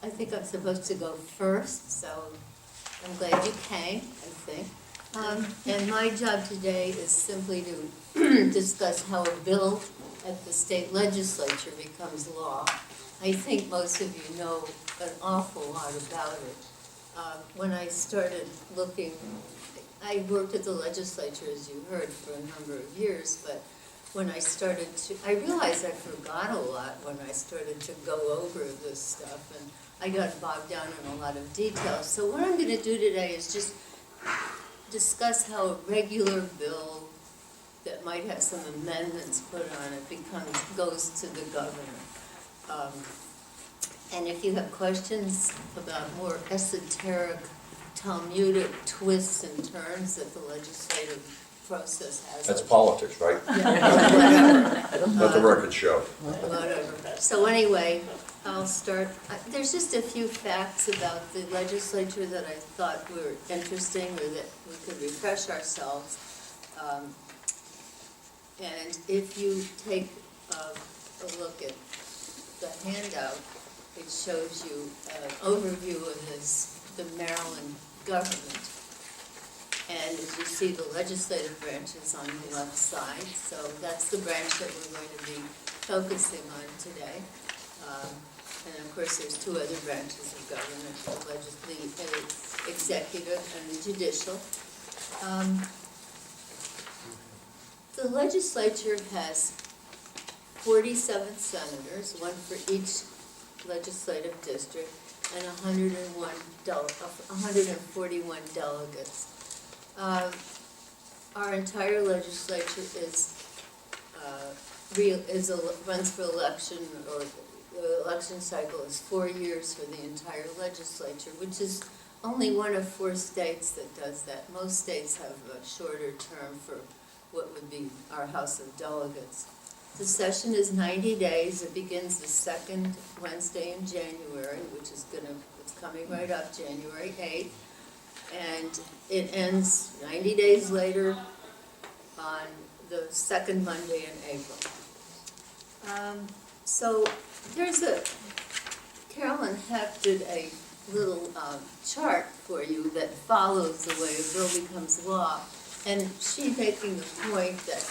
I think I'm supposed to go first, so I'm glad you came, I think. And my job today is simply to discuss how a bill at the state legislature becomes law. I think most of you know an awful lot about it. When I started looking, I worked at the legislature, as you heard, for a number of years, but when I started to, I realized I forgot a lot when I started to go over this stuff, and I got bogged down in a lot of details. So what I'm going to do today is just discuss how a regular bill that might have some amendments put on it goes to the governor. And if you have questions about more esoteric Talmudic twists and turns that the legislative process has. That's politics, right? Yeah, whatever. Let the record show. Whatever. So anyway, I'll start. There's just a few facts about the legislature that I thought were interesting or that we could refresh ourselves. And if you take a look at the handout, it shows you an overview of the Maryland government. And as you see, the legislative branch is on the left side, so that's the branch that we're going to be focusing on today. And of course, there's two other branches of government, the executive and the judicial. The legislature has 47 senators, one for each legislative district, and 141 delegates. Our entire legislature runs for election, or the election cycle is 4 years for the entire legislature, which is only one of 4 states that does that. Most states have a shorter term for what would be our House of Delegates. The session is 90 days. It begins the second Wednesday in January, which is it's coming right up, January 8th. And it ends 90 days later on the second Monday in April. So Carolyn Heck did a little chart for you that follows the way a bill becomes law. And she's making the point that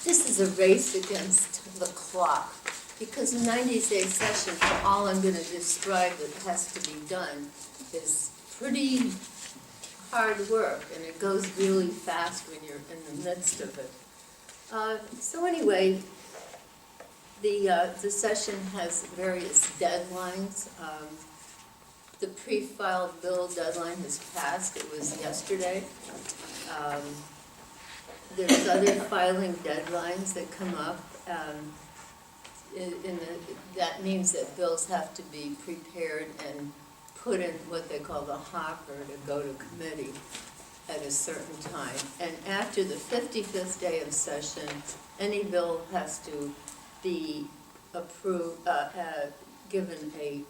this is a race against the clock, because the 90-day session, all I'm going to describe that has to be done, is pretty hard work, and it goes really fast when you're in the midst of it. So anyway, the session has various deadlines. The pre-filed bill deadline has passed. It was yesterday. There's other filing deadlines that come up. That means that bills have to be prepared and put in what they call the hopper to go to committee at a certain time. And after the 55th day of session, any bill has to be approved, given a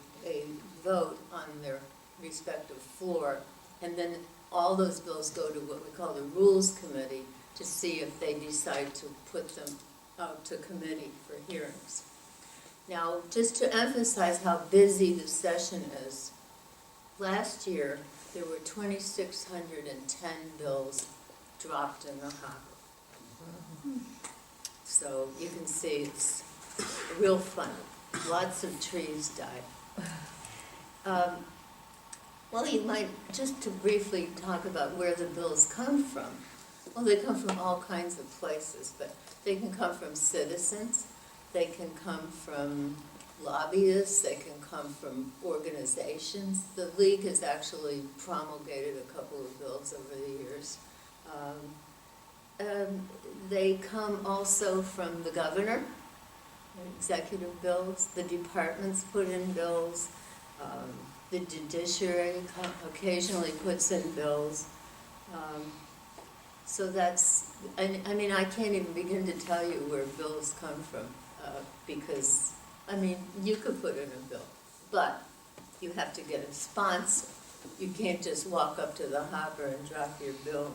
vote on their respective floor, and then all those bills go to what we call the Rules Committee to see if they decide to put them out to committee for hearings. Now, just to emphasize how busy the session is, last year there were 2,610 bills dropped in the hopper. So you can see it's real fun. Lots of trees died. Well, you might, just to briefly talk about where the bills come from. Well, they come from all kinds of places, but they can come from citizens, they can come from lobbyists, they can come from organizations. The League has actually promulgated a couple of bills over the years. They come also from the governor, executive bills. The departments put in bills. The judiciary occasionally puts in bills. So that's, I mean, I can't even begin to tell you where bills come from, because, I mean, you could put in a bill, but you have to get a sponsor. You can't just walk up to the hopper and drop your bill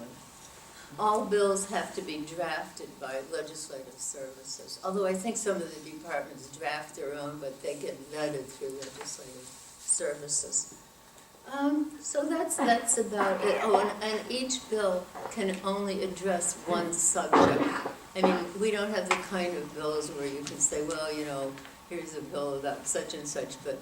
All bills have to be drafted by legislative services, although I think some of the departments draft their own, but they get vetted through legislative services. So that's about it. Oh, and each bill can only address one subject. I mean, we don't have the kind of bills where you can say, well, you know, here's a bill about such and such, but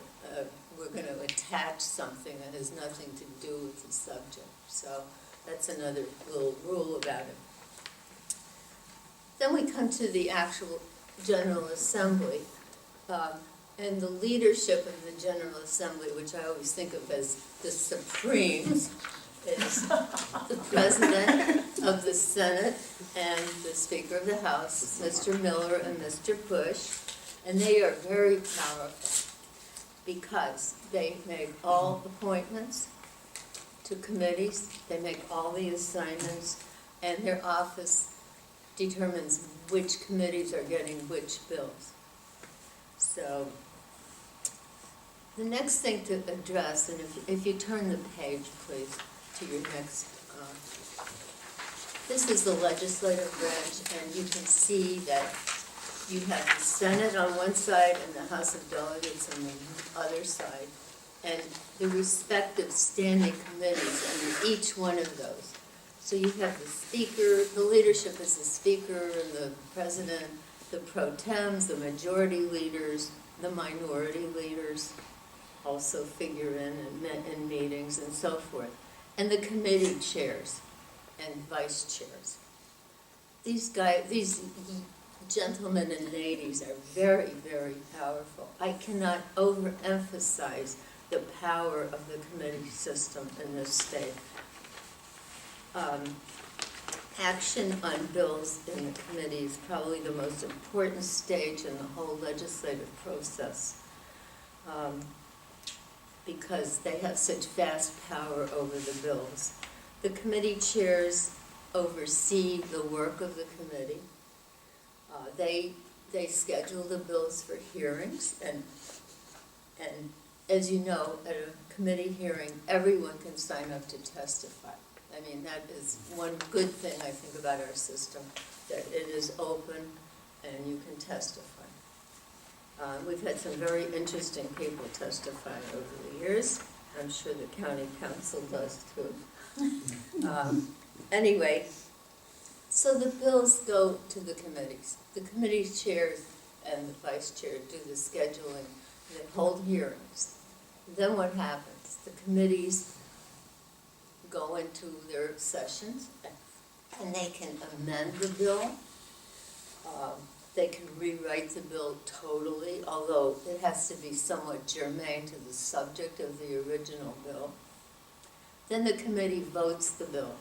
we're going to attach something that has nothing to do with the subject. So that's another little rule about it. Then we come to the actual General Assembly. And the leadership of the General Assembly, which I always think of as the Supremes, is the President of the Senate and the Speaker of the House, Mr. Miller and Mr. Bush. And they are very powerful because they make all appointments to committees, they make all the assignments, and their office determines which committees are getting which bills. So the next thing to address, and if you turn the page, please, to your next, this is the legislative branch, and you can see that you have the Senate on one side and the House of Delegates on the other side, and the respective standing committees under each one of those. So you have the Speaker, the leadership is the Speaker and the President, the pro tems, the majority leaders, the minority leaders also figure in meetings and so forth, and the committee chairs and vice chairs. These gentlemen and ladies are very, very powerful. I cannot overemphasize the power of the committee system in this state. Action on bills in the committee is probably the most important stage in the whole legislative process, because they have such vast power over the bills. The committee chairs oversee the work of the committee. They schedule the bills for hearings, and as you know, at a committee hearing, everyone can sign up to testify. I mean, that is one good thing I think about our system, that it is open and you can testify. We've had some very interesting people testify over the years. I'm sure the county council does too. Anyway, so the bills go to the committees. The committee chairs and the vice chair do the scheduling, and they hold hearings. Then what happens? The committees go into their sessions, and they can amend the bill. They can rewrite the bill totally, although it has to be somewhat germane to the subject of the original bill. Then the committee votes the bill.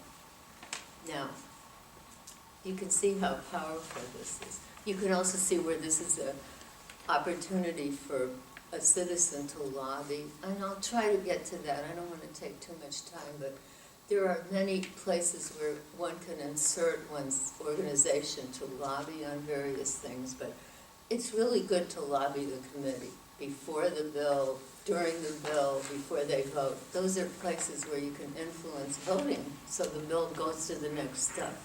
Now, you can see how powerful this is. You can also see where this is an opportunity for a citizen to lobby, and I'll try to get to that. I don't want to take too much time, but there are many places where one can insert one's organization to lobby on various things, but it's really good to lobby the committee before the bill, during the bill, before they vote. Those are places where you can influence voting so the bill goes to the next step.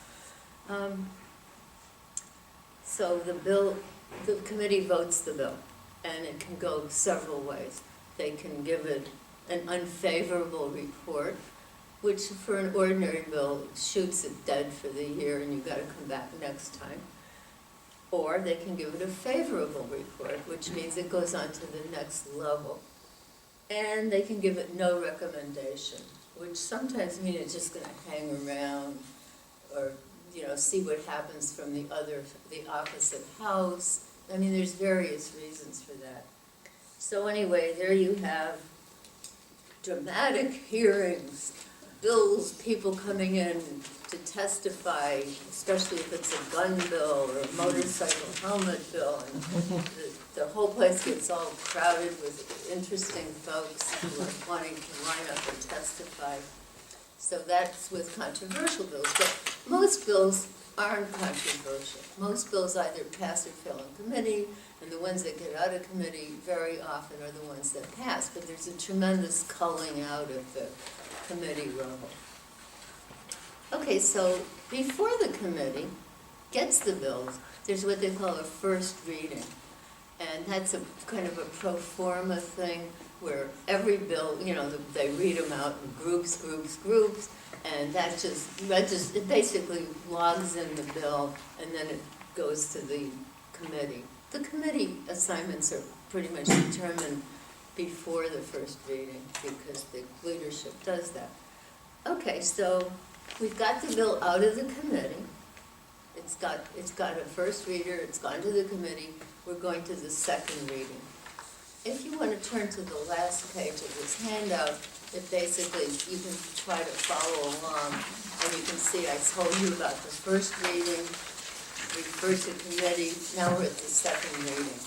So the committee votes the bill, and it can go several ways. They can give it an unfavorable report, which for an ordinary bill shoots it dead for the year and you've got to come back next time. Or they can give it a favorable report, which means it goes on to the next level. And they can give it no recommendation, which sometimes means it's just going to hang around, or see what happens from the opposite house. I mean, there's various reasons for that. So anyway, there you have dramatic hearings, bills, people coming in to testify, especially if it's a gun bill or a motorcycle helmet bill, and the whole place gets all crowded with interesting folks who are wanting to line up and testify. So that's with controversial bills, but most bills aren't controversial. Most bills either pass or fail in committee, and the ones that get out of committee very often are the ones that pass, but there's a tremendous culling out at the committee level. Okay, so before the committee gets the bills, there's what they call a first reading. And that's a kind of a pro forma thing where every bill, they read them out in groups, and that it basically logs in the bill, and then it goes to the committee. The committee assignments are pretty much determined before the first reading because the leadership does that. Okay, so we've got the bill out of the committee. It's got a first reader, it's gone to the committee, we're going to the second reading. If you want to turn to the last page of this handout, it basically, you can try to follow along, and you can see I told you about the first reading, referred to committee, now we're at the second reading.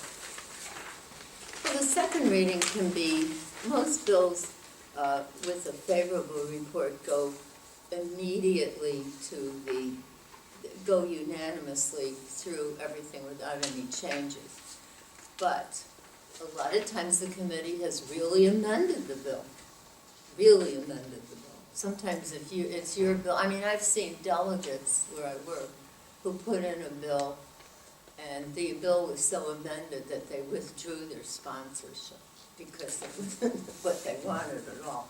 Well, the second reading can be, most bills with a favorable report go immediately to go unanimously through everything without any changes. But a lot of times the committee has really amended the bill. Sometimes it's your bill. I mean, I've seen delegates where I work who put in a bill and the bill was so amended that they withdrew their sponsorship because it wasn't what they wanted at all.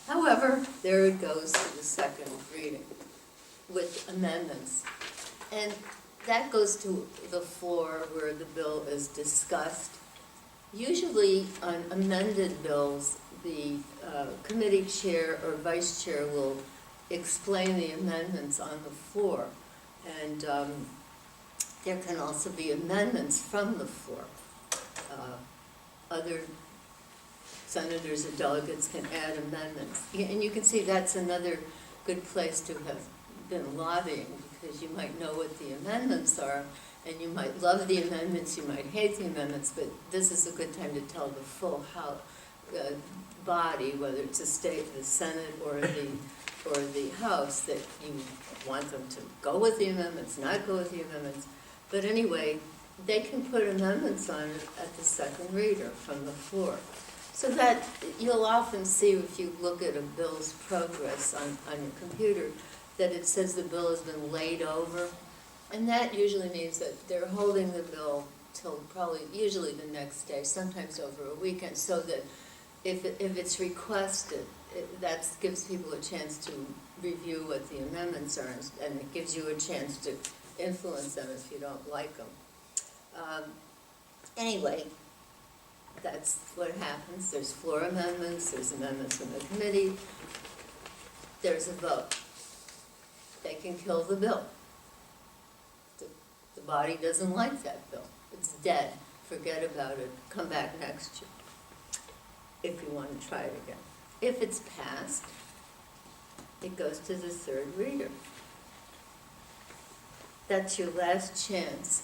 However, there it goes to the second reading with amendments. And that goes to the floor where the bill is discussed. Usually on amended bills, the committee chair or vice chair will explain the amendments on the floor. And there can also be amendments from the floor. Other senators and delegates can add amendments. And you can see that's another good place to have been lobbying, because you might know what the amendments are, and you might love the amendments, you might hate the amendments, but this is a good time to tell the full body, whether it's the state, the Senate, or the House, that you want them to go with the amendments, not go with the amendments. But anyway, they can put amendments on it at the second reader from the floor. So that you'll often see, if you look at a bill's progress on your computer, that it says the bill has been laid over. And that usually means that they're holding the bill till usually the next day, sometimes over a weekend, so that if it's requested, that gives people a chance to review what the amendments are, and it gives you a chance to influence them if you don't like them. Anyway, that's what happens. There's floor amendments, there's amendments from the committee, there's a vote. They can kill the bill. The body doesn't like that bill. It's dead. Forget about it. Come back next year if you want to try it again. If it's passed, it goes to the third reader. That's your last chance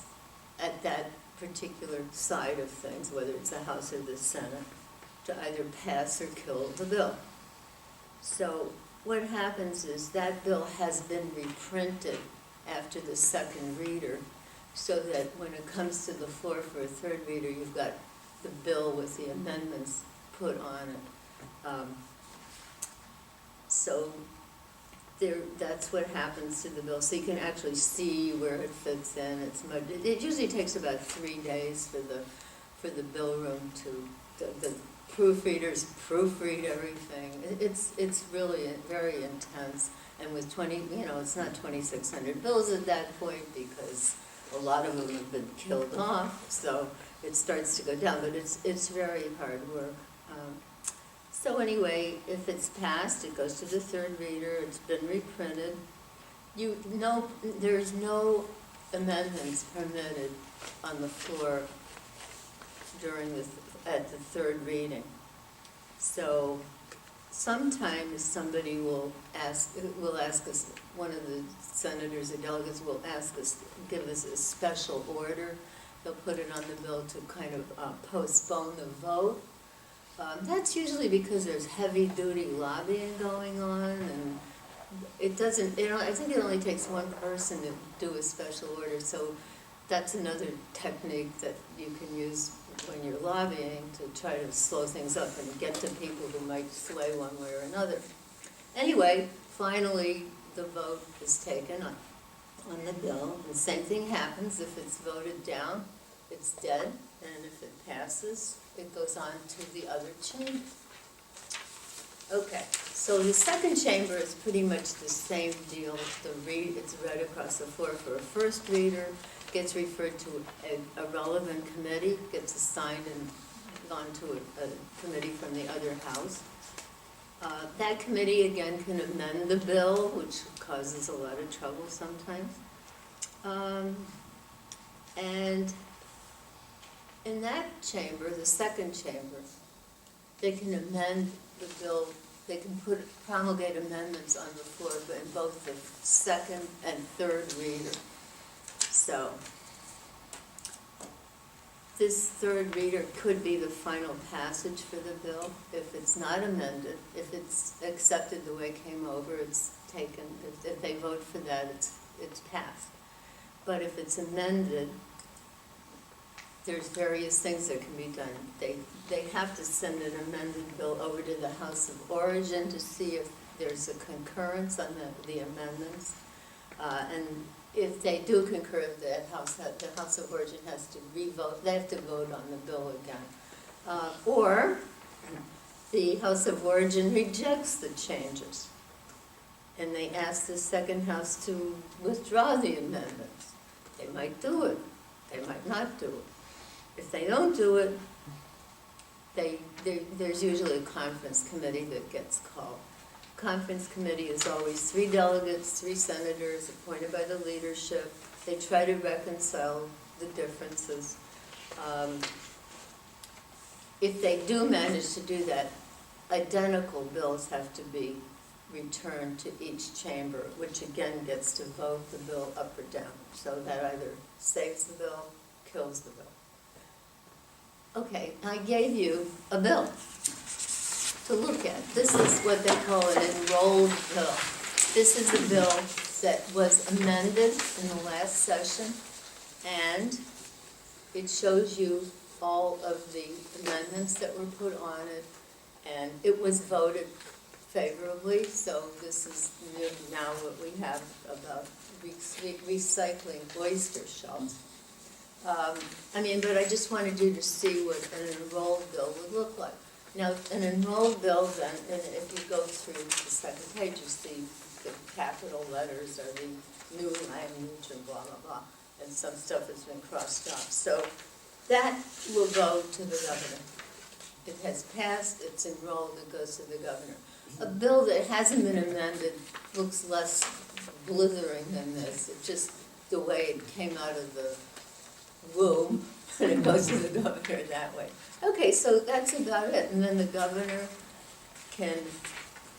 at that particular side of things, whether it's the House or the Senate, to either pass or kill the bill. So what happens is that bill has been reprinted after the second reader, so that when it comes to the floor for a third reader, you've got the bill with the amendments put on it. So that's what happens to the bill. So you can actually see where it fits in. It usually takes about 3 days for the bill room to the proofreaders proofread everything. It's really very intense. And with it's not 2,600 bills at that point, because a lot of them have been killed off. So it starts to go down, but it's very hard work. So anyway, if it's passed, it goes to the third reader. It's been reprinted. There's no amendments permitted on the floor at the third reading. So sometimes somebody will ask us, one of the senators or delegates will give us a special order. They'll put it on the bill to kind of postpone the vote. That's usually because there's heavy-duty lobbying going on, and I think it only takes one person to do a special order, so that's another technique that you can use when you're lobbying to try to slow things up and get to people who might sway one way or another. Anyway, finally, the vote is taken on the bill. The same thing happens if it's voted down, it's dead, and if it passes, it goes on to the other chamber. Okay, so the second chamber is pretty much the same deal. It's read across the floor for a first reader, gets referred to a relevant committee, gets assigned and gone to a committee from the other house. That committee again can amend the bill, which causes a lot of trouble sometimes. And in that chamber, the second chamber, they can amend the bill, they can promulgate amendments on the floor, but in both the second and third reader. So this third reader could be the final passage for the bill. If it's not amended, if it's accepted the way it came over, it's taken. If they vote for that, it's passed. But if it's amended, there's various things that can be done. They have to send an amended bill over to the House of Origin to see if there's a concurrence on the amendments. And if they do concur, the House of Origin has to re-vote. They have to vote on the bill again. Or the House of Origin rejects the changes, and they ask the second house to withdraw the amendments. They might do it. They might not do it. If they don't do it, there's usually a conference committee that gets called. Conference committee is always 3 delegates, 3 senators appointed by the leadership. They try to reconcile the differences. If they do manage to do that, identical bills have to be returned to each chamber, which again gets to vote the bill up or down. So that either saves the bill, kills the bill. Okay, I gave you a bill to look at. This is what they call an enrolled bill. This is a bill that was amended in the last session, and it shows you all of the amendments that were put on it, and it was voted favorably. So this is now what we have about recycling oyster shells. But I just wanted you to see what an enrolled bill would look like. Now, an enrolled bill then, and if you go through the second page, you see the capital letters are the new language and blah, blah, blah, and some stuff has been crossed off. So that will go to the governor. It has passed, it's enrolled, it goes to the governor. A bill that hasn't been amended looks less blithering than this. It's just the way it came out of the womb, and it goes to the governor that way. Okay, so that's about it. And then the governor can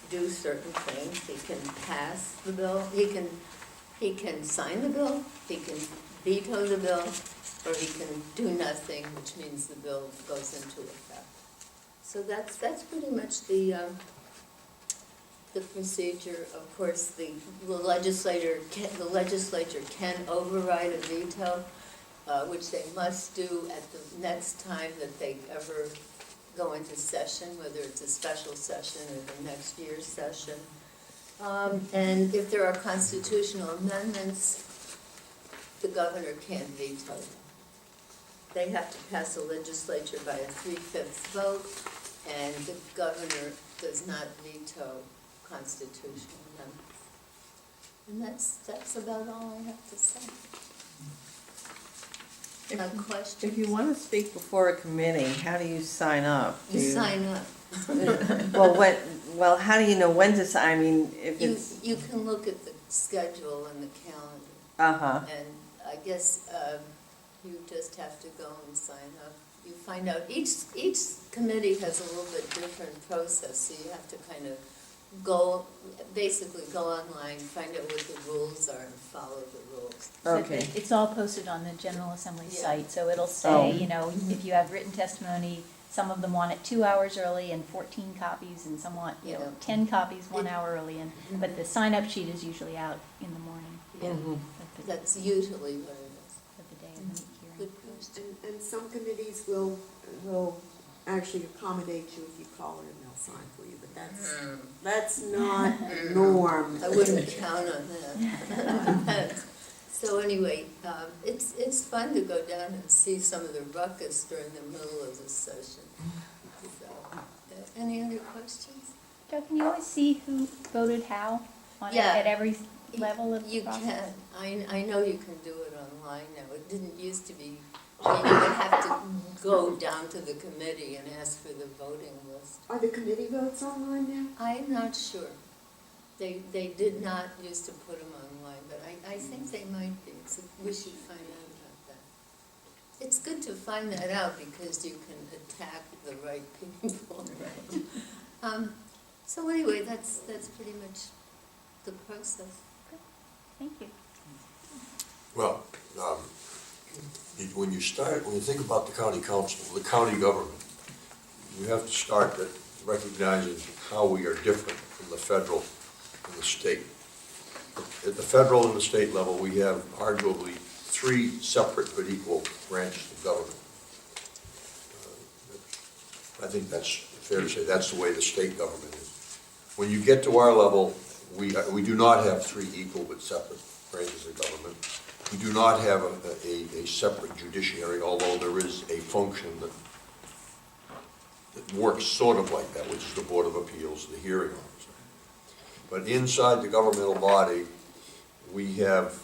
do certain things. He can pass the bill. He can sign the bill. He can veto the bill, or he can do nothing, which means the bill goes into effect. So that's pretty much the procedure. Of course, the legislature can override a veto, which they must do at the next time that they ever go into session, whether it's a special session or the next year's session. And if there are constitutional amendments, the governor can't veto them. They have to pass a legislature by a 3/5 vote, and the governor does not veto constitutional amendments. And that's about all I have to say. If you want to speak before a committee, how do you sign up? Sign up. Well, how do you know when to sign? I mean, if it's... You can look at the schedule and the calendar. Uh-huh. And I guess you just have to go and sign up. You find out, each committee has a little bit different process, so you have to kind of basically go online, find out what the rules are, and follow the rules. Okay. So it's all posted on the General Assembly Yeah. site, so it'll say, if you have written testimony, some of them want it 2 hours early and 14 copies, and some want, 10 copies 1 hour early, but the sign-up sheet is usually out in the morning. Yeah, that's usually what it is. For the day of the hearing. Good question. And some committees will actually accommodate you if you call it and they'll sign for you, but that's not the norm. I wouldn't count on that. So anyway, it's fun to go down and see some of the ruckus during the middle of the session. So, any other questions? Joe, can you always see who voted how on Yeah. at every level of the You process? can. I know you can do it online now. It didn't used to be. I mean, you would have to go down to the committee and ask for the voting list. Are the committee votes online now? I'm not sure. They did not used to put them online, but I think they might be. So we should find out about that. It's good to find that out because you can attack the right people. So anyway, that's pretty much the process. Thank you. Well, when you think about the county council, the county government, you have to start at recognizing how we are different from the federal and the state. At the federal and the state level, we have arguably three separate but equal branches of government. I think that's fair to say that's the way the state government is. When you get to our level, we do not have three equal but separate branches of government. We do not have a separate judiciary, although there is a function that works sort of like that, which is the Board of Appeals, the hearing officer. But inside the governmental body, we have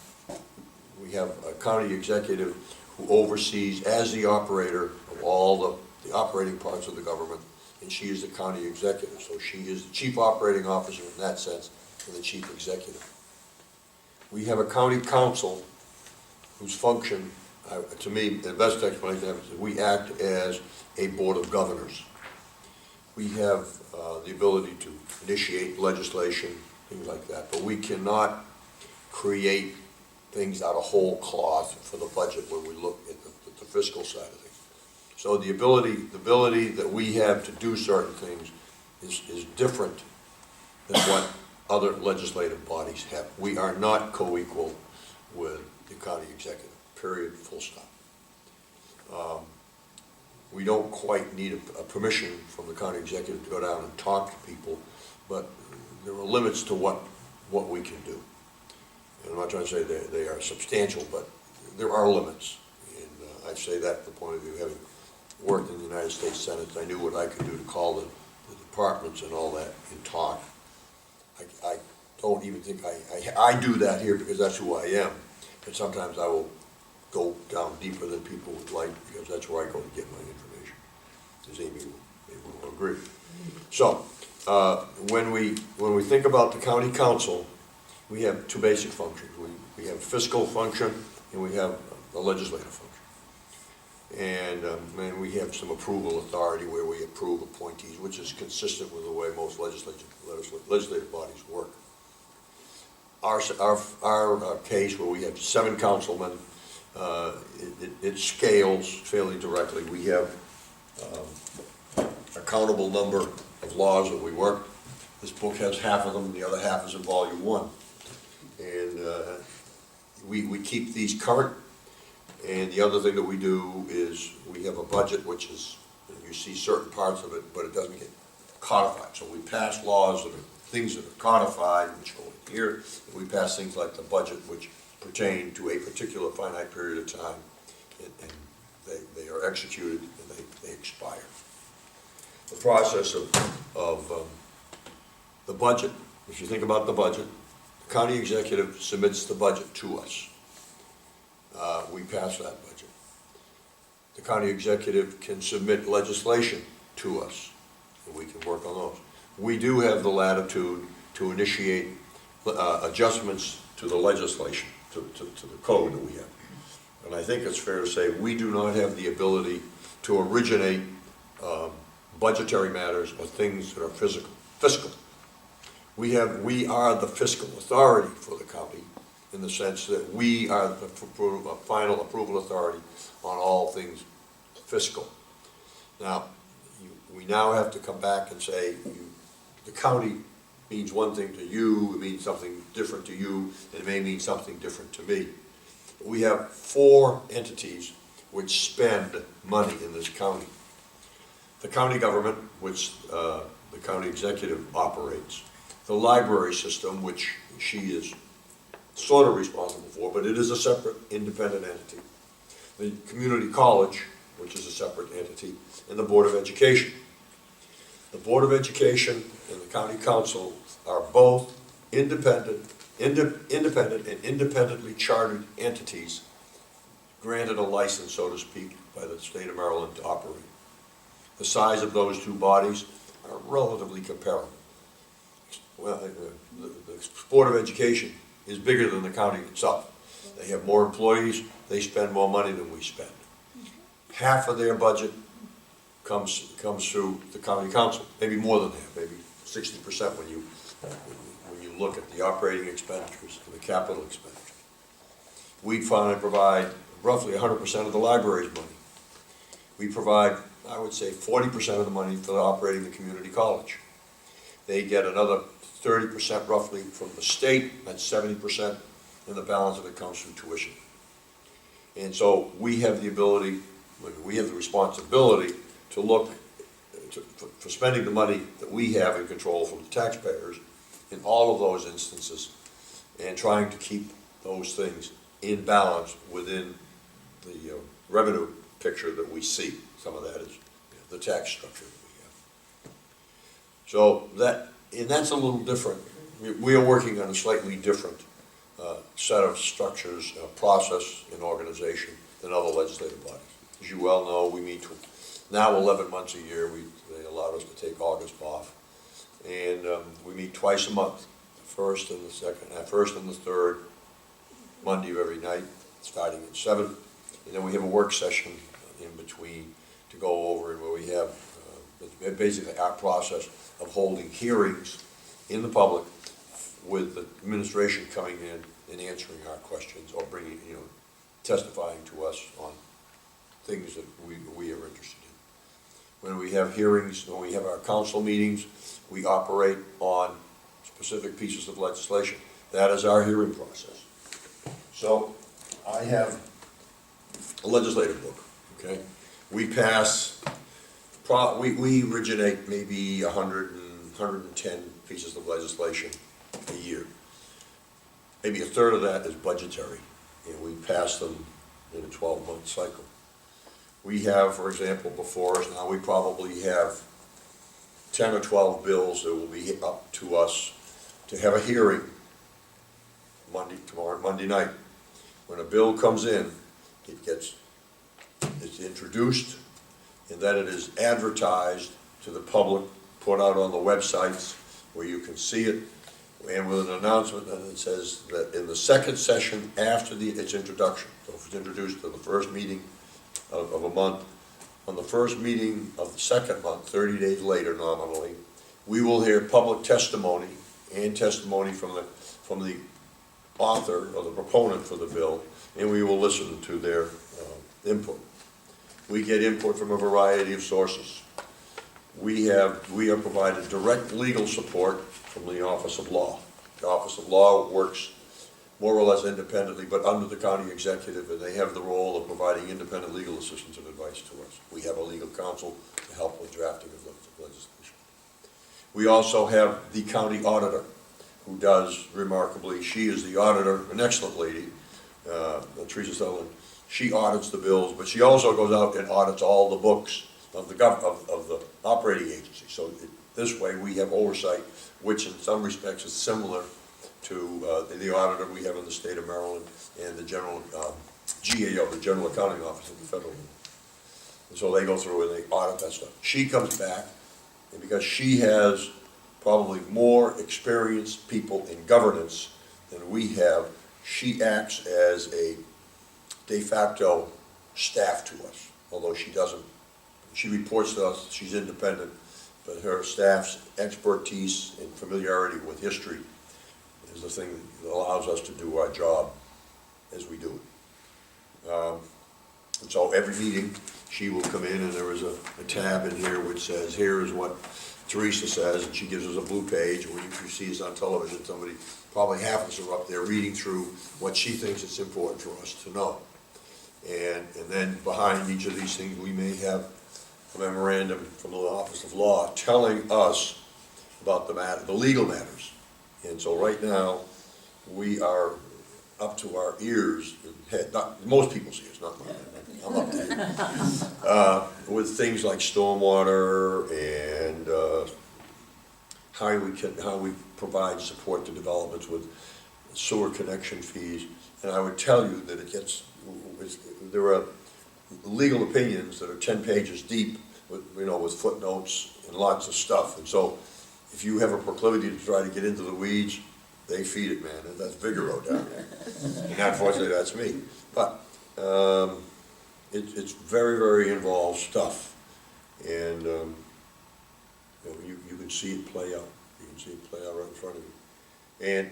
a county executive who oversees as the operator of all the operating parts of the government, and she is the county executive. So she is the chief operating officer in that sense, and the chief executive. We have a county council whose function, to me, the best explanation of it is we act as a board of governors. We have the ability to initiate legislation, things like that, but we cannot create things out of whole cloth for the budget when we look at the fiscal side of things. So the ability that we have to do certain things is different than what other legislative bodies have. We are not co-equal with the county executive, period, full stop. We don't quite need a permission from the county executive to go down and talk to people, but there are limits to what we can do. And I'm not trying to say they are substantial, but there are limits. And I say that from the point of view, having worked in the United States Senate, I knew what I could do to call the departments and all that and talk. I don't even think I do that here because that's who I am. And sometimes I will go down deeper than people would like because that's where I go to get my information. As Amy will agree. So when we think about the county council, we have two basic functions. We have fiscal function and we have a legislative function. And we have some approval authority where we approve appointees, which is consistent with the way most legislative bodies work. Our case where we have 7 councilmen, it scales fairly directly. We have a countable number of laws that we work. This book has half of them, the other half is in volume 1. And we keep these current. And the other thing that we do is we have a budget which is, you see certain parts of it, but it doesn't get codified. So we pass laws that are things that are codified, which go in here, and we pass things like the budget, which pertain to a particular finite period of time, and they are executed and they expire. The process of the budget, if you think about the budget, the county executive submits the budget to us. We pass that budget. The county executive can submit legislation to us, and we can work on those. We do have the latitude to initiate adjustments to the legislation, to the code that we have. And I think it's fair to say we do not have the ability to originate budgetary matters or things that are fiscal. We are the fiscal authority for the county in the sense that we are the final approval authority on all things fiscal. Now, we now have to come back and say the county means one thing to you, it means something different to you, and it may mean something different to me. We have 4 entities which spend money in this county. the county government, which the county executive operates, the library system, which she is sort of responsible for, but it is a separate independent entity, the community college, which is a separate entity, and the Board of Education. The Board of Education and the county council are both independent and independently chartered entities granted a license, so to speak, by the state of Maryland to operate. The size of those two bodies are relatively comparable. Well, the Board of Education is bigger than the county itself. They have more employees, they spend more money than we spend. Half of their budget comes through the county council, maybe more than that, maybe 60% when you look at the operating expenditures and the capital expenditures. We finally provide roughly 100% of the library's money. We provide, I would say, 40% of the money for operating the community college. They get another 30% roughly from the state, that's 70%, and the balance of it comes from tuition. And so we have the ability, we have the responsibility to look for spending the money that we have in control from the taxpayers in all of those instances, and trying to keep those things in balance within the revenue picture that we see. Some of that is the tax structure that we have. So that's a little different. We are working on a slightly different set of structures, process, and organization than other legislative bodies. As you well know, we meet now 11 months a year. They allowed us to take August off. And we meet twice a month, the first and the third Monday of every night, starting at 7. And then we have a work session in between to go over, and where we have basically our process of holding hearings in the public with the administration coming in and answering our questions, or bringing, testifying to us on things that we are interested in. When we have hearings, when we have our council meetings, we operate on specific pieces of legislation. That is our hearing process. So I have a legislative book, okay? We pass, we originate maybe 110 pieces of legislation a year. Maybe a third of that is budgetary, and we pass them in a 12-month cycle. We have, for example, before us now, we probably have 10 or 12 bills that will be up to us to have a hearing Monday night. When a bill comes in, it's introduced, and then it is advertised to the public, put out on the websites where you can see it, and with an announcement that says that in the second session after its introduction, so if it's introduced to the first meeting of a month, on the first meeting of the second month, 30 days later nominally, we will hear public testimony and testimony from the author or the proponent for the bill, and we will listen to their input. We get input from a variety of sources. We are provided direct legal support from the Office of Law. The Office of Law works more or less independently, but under the county executive, and they have the role of providing independent legal assistance and advice to us. We have a legal counsel to help with drafting of legislation. We also have the county auditor, who does remarkably. She is the auditor, an excellent lady, Teresa Sutherland. She audits the bills, but she also goes out and audits all the books of the operating agency. So this way we have oversight, which in some respects is similar to the auditor we have in the state of Maryland and the general GAO, the General Accounting Office of the federal government. And so they go through and they audit that stuff. She comes back, and because she has probably more experienced people in governance than we have, she acts as a de facto staff to us, although she doesn't. She reports to us, she's independent, but her staff's expertise and familiarity with history is the thing that allows us to do our job as we do it. And so every meeting, she will come in, and there is a tab in here which says, here is what Teresa says, and she gives us a blue page, and when you see us on television, somebody, probably half of us are up there reading through what she thinks it's important for us to know. And then behind each of these things, we may have a memorandum from the Office of Law telling us about the legal matters. And so right now, we are up to our ears, most people's ears, not mine, I'm up to here, with things like stormwater and how we provide support to developments with sewer connection fees. And I would tell you that there are legal opinions that are 10 pages deep, with footnotes and lots of stuff. And so if you have a proclivity to try to get into the weeds, they feed it, man. And that's Vigoro down there. And unfortunately, that's me. But it's very, very involved stuff. And you can see it play out. You can see it play out right in front of you. And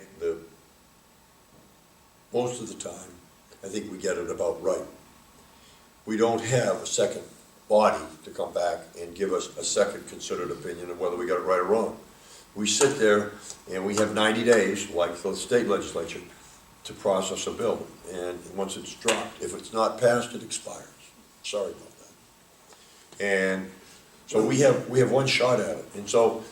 most of the time, I think we get it about right. We don't have a second body to come back and give us a second considered opinion of whether we got it right or wrong. We sit there and we have 90 days, like the state legislature, to process a bill. And once it's dropped, if it's not passed, it expires. Sorry about that. And so we have one shot at it. And so,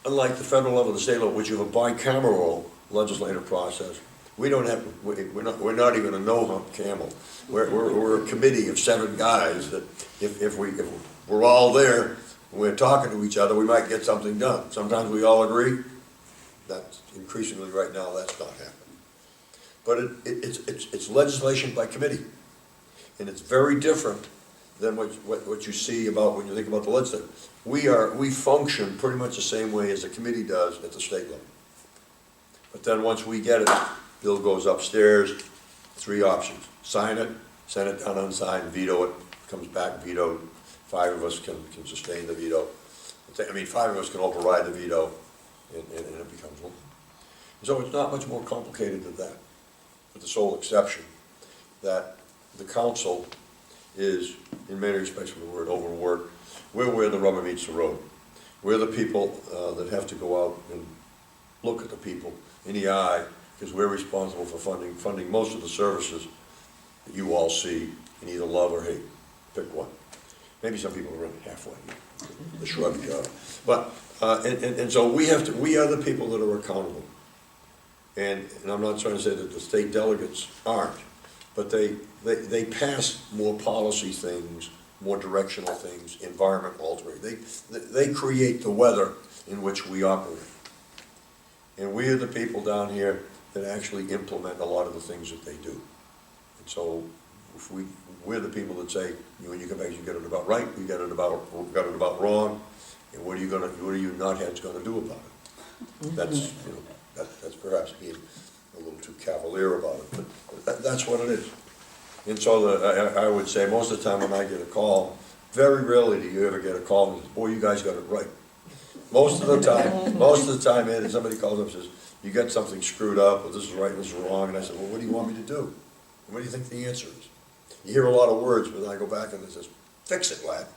unlike the federal level, the state level, which you have a bicameral legislative process, we don't have, we're not even a no-hump camel. We're a committee of 7 guys that if we're all there, and we're talking to each other, we might get something done. Sometimes we all agree. That's increasingly right now, that's not happening. But it's legislation by committee. And it's very different than what you see about when you think about the legislature. We function pretty much the same way as a committee does at the state level. But then once we get it, bill goes upstairs, 3 options. Sign it, send it down unsigned, veto it, comes back vetoed. 5 of us can sustain the veto. 5 of us can override the veto, and it becomes law. So it's not much more complicated than that, with the sole exception that the council is, in many respects of the word, overworked. We're where the rubber meets the road. We're the people that have to go out and look at the people in the eye, because we're responsible for funding most of the services that you all see and either love or hate. Pick one. Maybe some people are running halfway, the shrug job. But, and so we are the people that are accountable. And I'm not trying to say that the state delegates aren't, but they pass more policy things, more directional things, environment altering. They create the weather in which we operate. And we are the people down here that actually implement a lot of the things that they do. And so if we're the people that say, when you come back, you get it about right, you got it about wrong, and what are you nutheads gonna do about it? That's, that's perhaps being a little too cavalier about it, but that's what it is. And so I would say most of the time when I get a call, very rarely do you ever get a call and says, boy, you guys got it right. Most of the time, man, somebody calls up and says, you got something screwed up, or this is right and this is wrong, and I said, well, what do you want me to do? And what do you think the answer is? You hear a lot of words, but then I go back and it says, fix it, lad.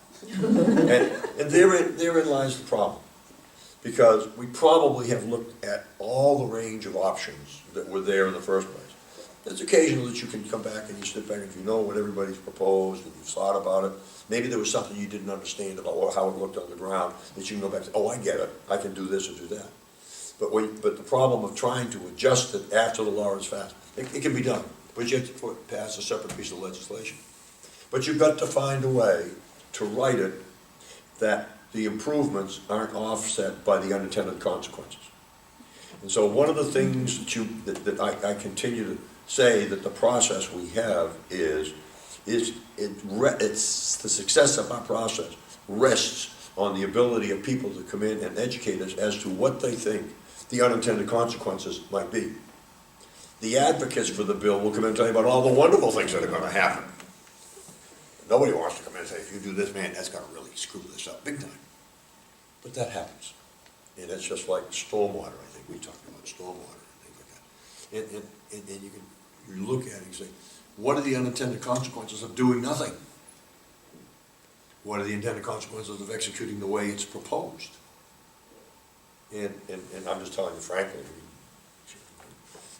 and therein lies the problem. Because we probably have looked at all the range of options that were there in the first place. There's occasionally that you can come back and you sit back and if you know what everybody's proposed and you've thought about it, maybe there was something you didn't understand about how it looked on the ground, that you can go back and say, oh, I get it, I can do this or do that. But the problem of trying to adjust it after the law is passed, it can be done, but you have to pass a separate piece of legislation. But you've got to find a way to write it that the improvements aren't offset by the unintended consequences. And so one of the things that I continue to say that the process we have is the success of our process rests on the ability of people to come in and educate us as to what they think the unintended consequences might be. The advocates for the bill will come in and tell you about all the wonderful things that are going to happen. Nobody wants to come in and say, if you do this, man, that's going to really screw this up big time. But that happens. And it's just like stormwater, I think we talked about stormwater and things like that. And you look at it and say, what are the unintended consequences of doing nothing? What are the intended consequences of executing the way it's proposed? And I'm just telling you frankly,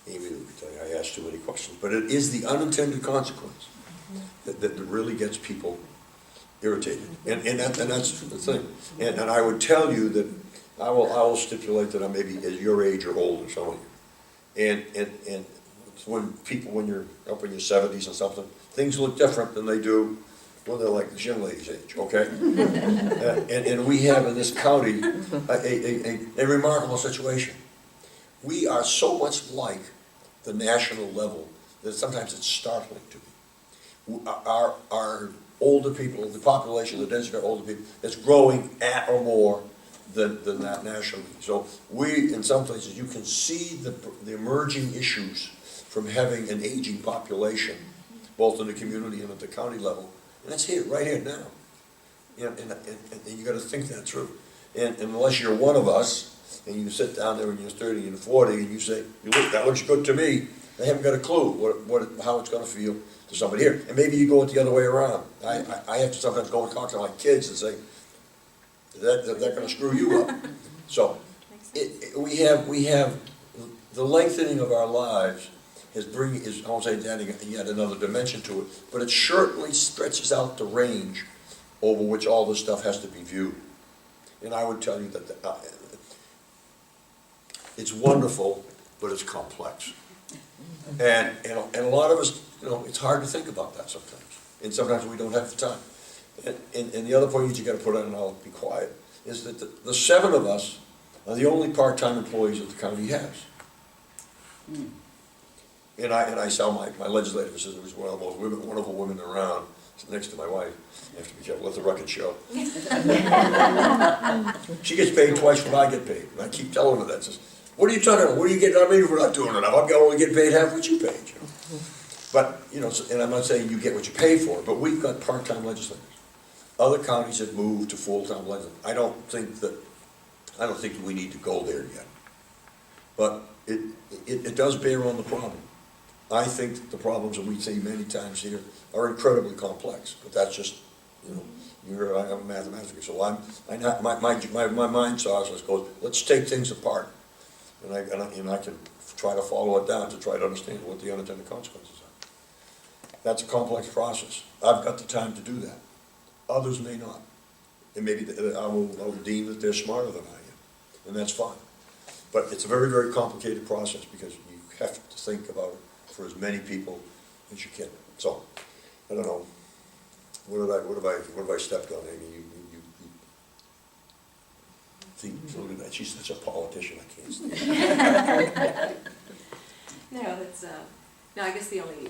Amy would tell you I asked too many questions, but it is the unintended consequence that really gets people irritated. And that's the thing. And I would tell you that I will stipulate that I may be as your age or older, some of you. And when you're up in your 70s and something, things look different than they do when they're like this young lady's age, okay? And we have in this county a remarkable situation. We are so much like the national level that sometimes it's startling to me. Our older people, the population, the density of older people, is growing at or more than that nationally. So we, in some places, you can see the emerging issues from having an aging population, both in the community and at the county level, and that's here, right here now. And you gotta think that through. And unless you're one of us, and you sit down there when you're 30 and 40, and you say, that looks good to me, they haven't got a clue how it's gonna feel to somebody here. And maybe you go it the other way around. I have to sometimes go and talk to my kids and say, they're gonna screw you up. So, we have, the lengthening of our lives I won't say adding yet another dimension to it, but it certainly stretches out the range over which all this stuff has to be viewed. And I would tell you that it's wonderful, but it's complex. And a lot of us, it's hard to think about that sometimes. And sometimes we don't have the time. And the other point you gotta put on, and I'll be quiet, is that the 7 of us are the only part-time employees that the county has. And I saw my legislative assistant, who's one of the most wonderful women around, next to my wife. You have to be careful, let the record show. She gets paid twice what I get paid. And I keep telling her that. Says, what are you talking about? What are you getting out of me for not doing enough? I'm only getting paid half what you paid. But, and I'm not saying you get what you pay for, but we've got part-time legislators. Other counties have moved to full-time legislators. I don't think that we need to go there yet. But it does bear on the problem. I think that the problems that we see many times here are incredibly complex, but that's just, I'm a mathematician, so my mind process goes, let's take things apart, and I can try to follow it down to try to understand what the unintended consequences are. That's a complex process. I've got the time to do that. Others may not, and maybe I will deem that they're smarter than I am, and that's fine. But it's a very, very complicated process because you have to think about it for as many people as you can. So, I don't know, what have I stepped on, Amy? You think, look at that, she's such a politician, I can't stand. No, that's, no, I guess the only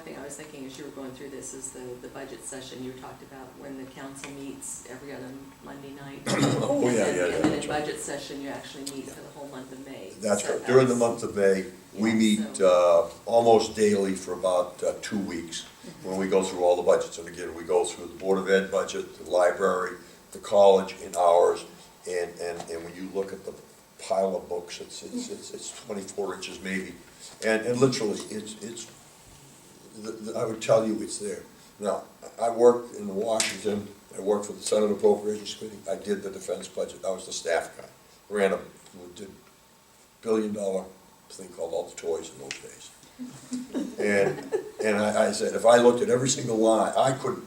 thing I was thinking as you were going through this is the budget session. You talked about when the council meets every other Monday night. Oh, yeah. And then in budget session, you actually meet for the whole month of May. That's right, during the month of May, we meet almost daily for about 2 weeks, when we go through all the budgets. And again, we go through the Board of Ed budget, the library, the college, and ours, and when you look at the pile of books, it's 24 inches maybe, and literally, I would tell you it's there. Now, I worked in Washington, I worked for the Senate Appropriations Committee, I did the defense budget, I was the staff guy, did $1 billion thing called All the Toys in those days. And I said, if I looked at every single line,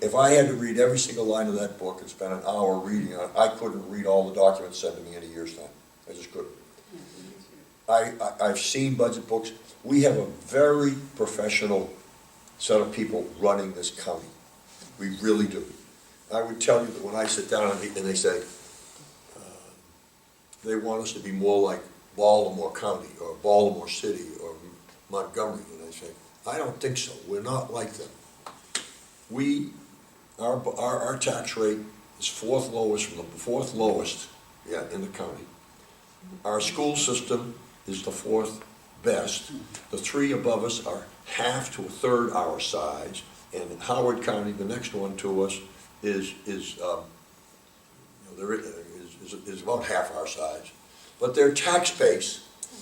if I had to read every single line of that book and spend an hour reading it, I couldn't read all the documents sent to me in a year's time. I just couldn't. I've seen budget books. We have a very professional set of people running this county. We really do. I would tell you that when I sit down and they say, they want us to be more like Baltimore County or Baltimore City or Montgomery, and I say, I don't think so. We're not like them. Our tax rate is fourth lowest in the county. Our school system is the 4th best. The 3 above us are half to a third our size, and in Howard County, the next one to us is about half our size. But their tax base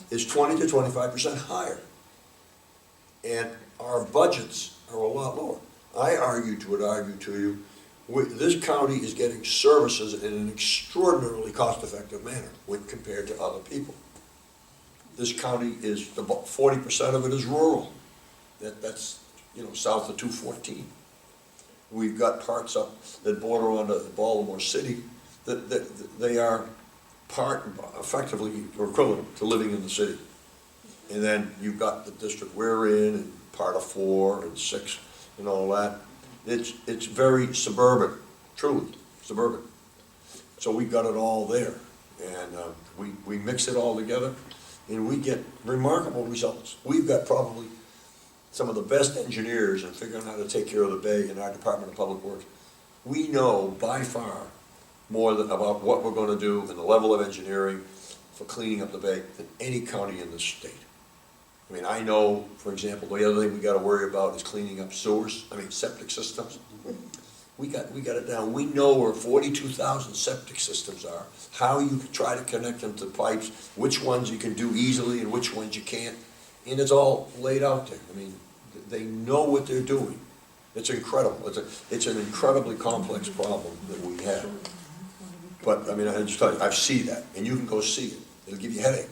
is 20 to 25% higher. And our budgets are a lot lower. I would argue to you, this county is getting services in an extraordinarily cost-effective manner when compared to other people. This county is, about 40% of it is rural. That's south of 214. We've got parts up that border on the Baltimore City, that they are part, effectively, or equivalent to living in the city. And then you've got the district we're in, and part of 4 and 6 and all that. It's very suburban, truly suburban. So we got it all there, and we mix it all together, and we get remarkable results. We've got probably some of the best engineers in figuring out how to take care of the bay in our Department of Public Works. We know by far more about what we're gonna do and the level of engineering for cleaning up the bay than any county in the state. I mean, I know, for example, the other thing we gotta worry about is cleaning up septic systems. We got it down. We know where 42,000 septic systems are, how you try to connect them to pipes, which ones you can do easily and which ones you can't. And it's all laid out there. I mean, they know what they're doing. It's incredible. It's an incredibly complex problem that we have. But, I mean, I just tell you, I see that, and you can go see it. It'll give you a headache.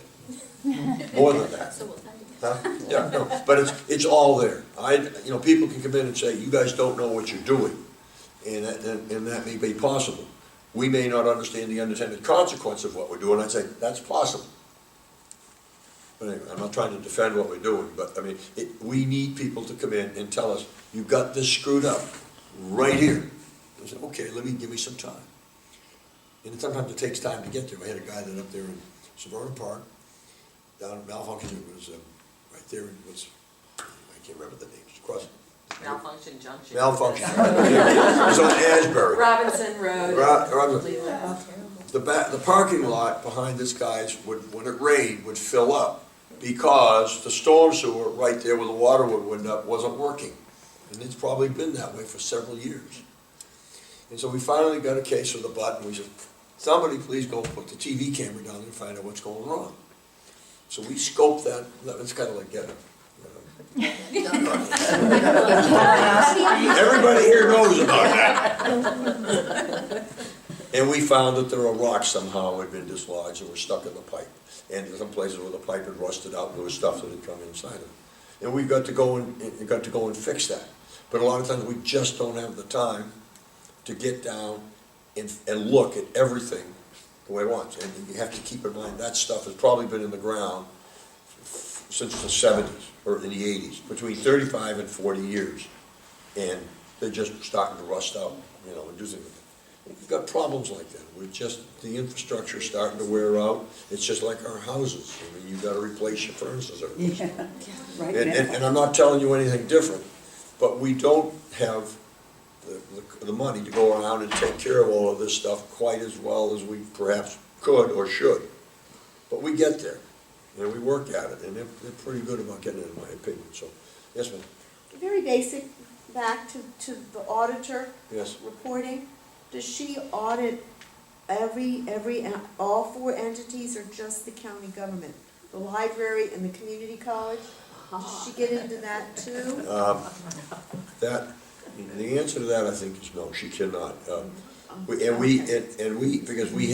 More than that. Huh? Yeah, no, but it's all there. People can come in and say, you guys don't know what you're doing. And that may be possible. We may not understand the unintended consequence of what we're doing. I'd say, that's possible. But anyway, I'm not trying to defend what we're doing, but I mean, we need people to come in and tell us, you've got this screwed up right here. I said, okay, give me some time. And sometimes it takes time to get there. I had a guy that up there in Severna Park, down in Malfunction, it was right there in I can't remember the names, across. Malfunction Junction. Malfunction. It was on Asbury. Robinson Road. The parking lot behind this guy's, when it rained, would fill up because the storm sewer right there where the water would wind up wasn't working. And it's probably been that way for several years. And so we finally got a case of the butt, and we said, somebody please go put the TV camera down there and find out what's going wrong. So we scoped that. It's kind of like getting everybody here knows about that. And we found that there were rocks somehow had been dislodged and were stuck in the pipe. And in some places where the pipe had rusted out and there was stuff that had come inside of it. And we got to go and fix that. But a lot of times we just don't have the time to get down and look at everything the way it wants. And you have to keep in mind that stuff has probably been in the ground since the 70s or in the 80s, between 35 and 40 years. And they're just starting to rust out, and do things. We've got problems like that. The infrastructure's starting to wear out. It's just like our houses. I mean, you've got to replace your furnaces every once in a while. Right. And I'm not telling you anything different, but we don't have the money to go around and take care of all of this stuff quite as well as we perhaps could or should. But we get there, and we work at it, and they're pretty good about getting it, in my opinion. So, yes, ma'am. Very basic, back to the auditor. Yes. Reporting. Does she audit all 4 entities or just the county government? The library and the community college? Does she get into that too? The answer to that, I think, is no. She cannot. Because we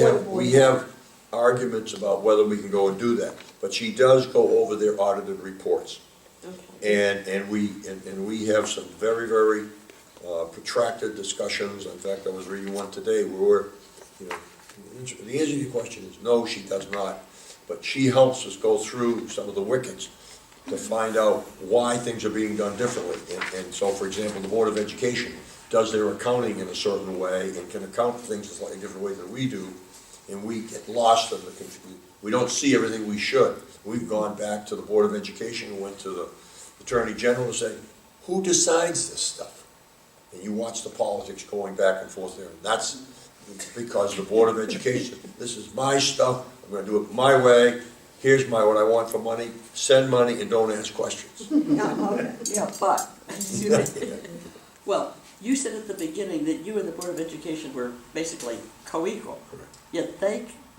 have arguments about whether we can go and do that. But she does go over their audited reports, Okay. and we have some very, very protracted discussions. In fact, I was reading one today where the answer to your question is no, she does not. But she helps us go through some of the wickets to find out why things are being done differently. And so, for example, the Board of Education does their accounting in a certain way and can account for things in a slightly different way than we do, and we get lost in the confusion. We don't see everything we should. We've gone back to the Board of Education and went to the Attorney General and said, who decides this stuff? And you watch the politics going back and forth there. And that's because the Board of Education, this is my stuff, I'm gonna do it my way, here's what I want for money, send money and don't ask questions. Yeah, but, well, you said at the beginning that you and the Board of Education were basically co-equal. Correct. Yet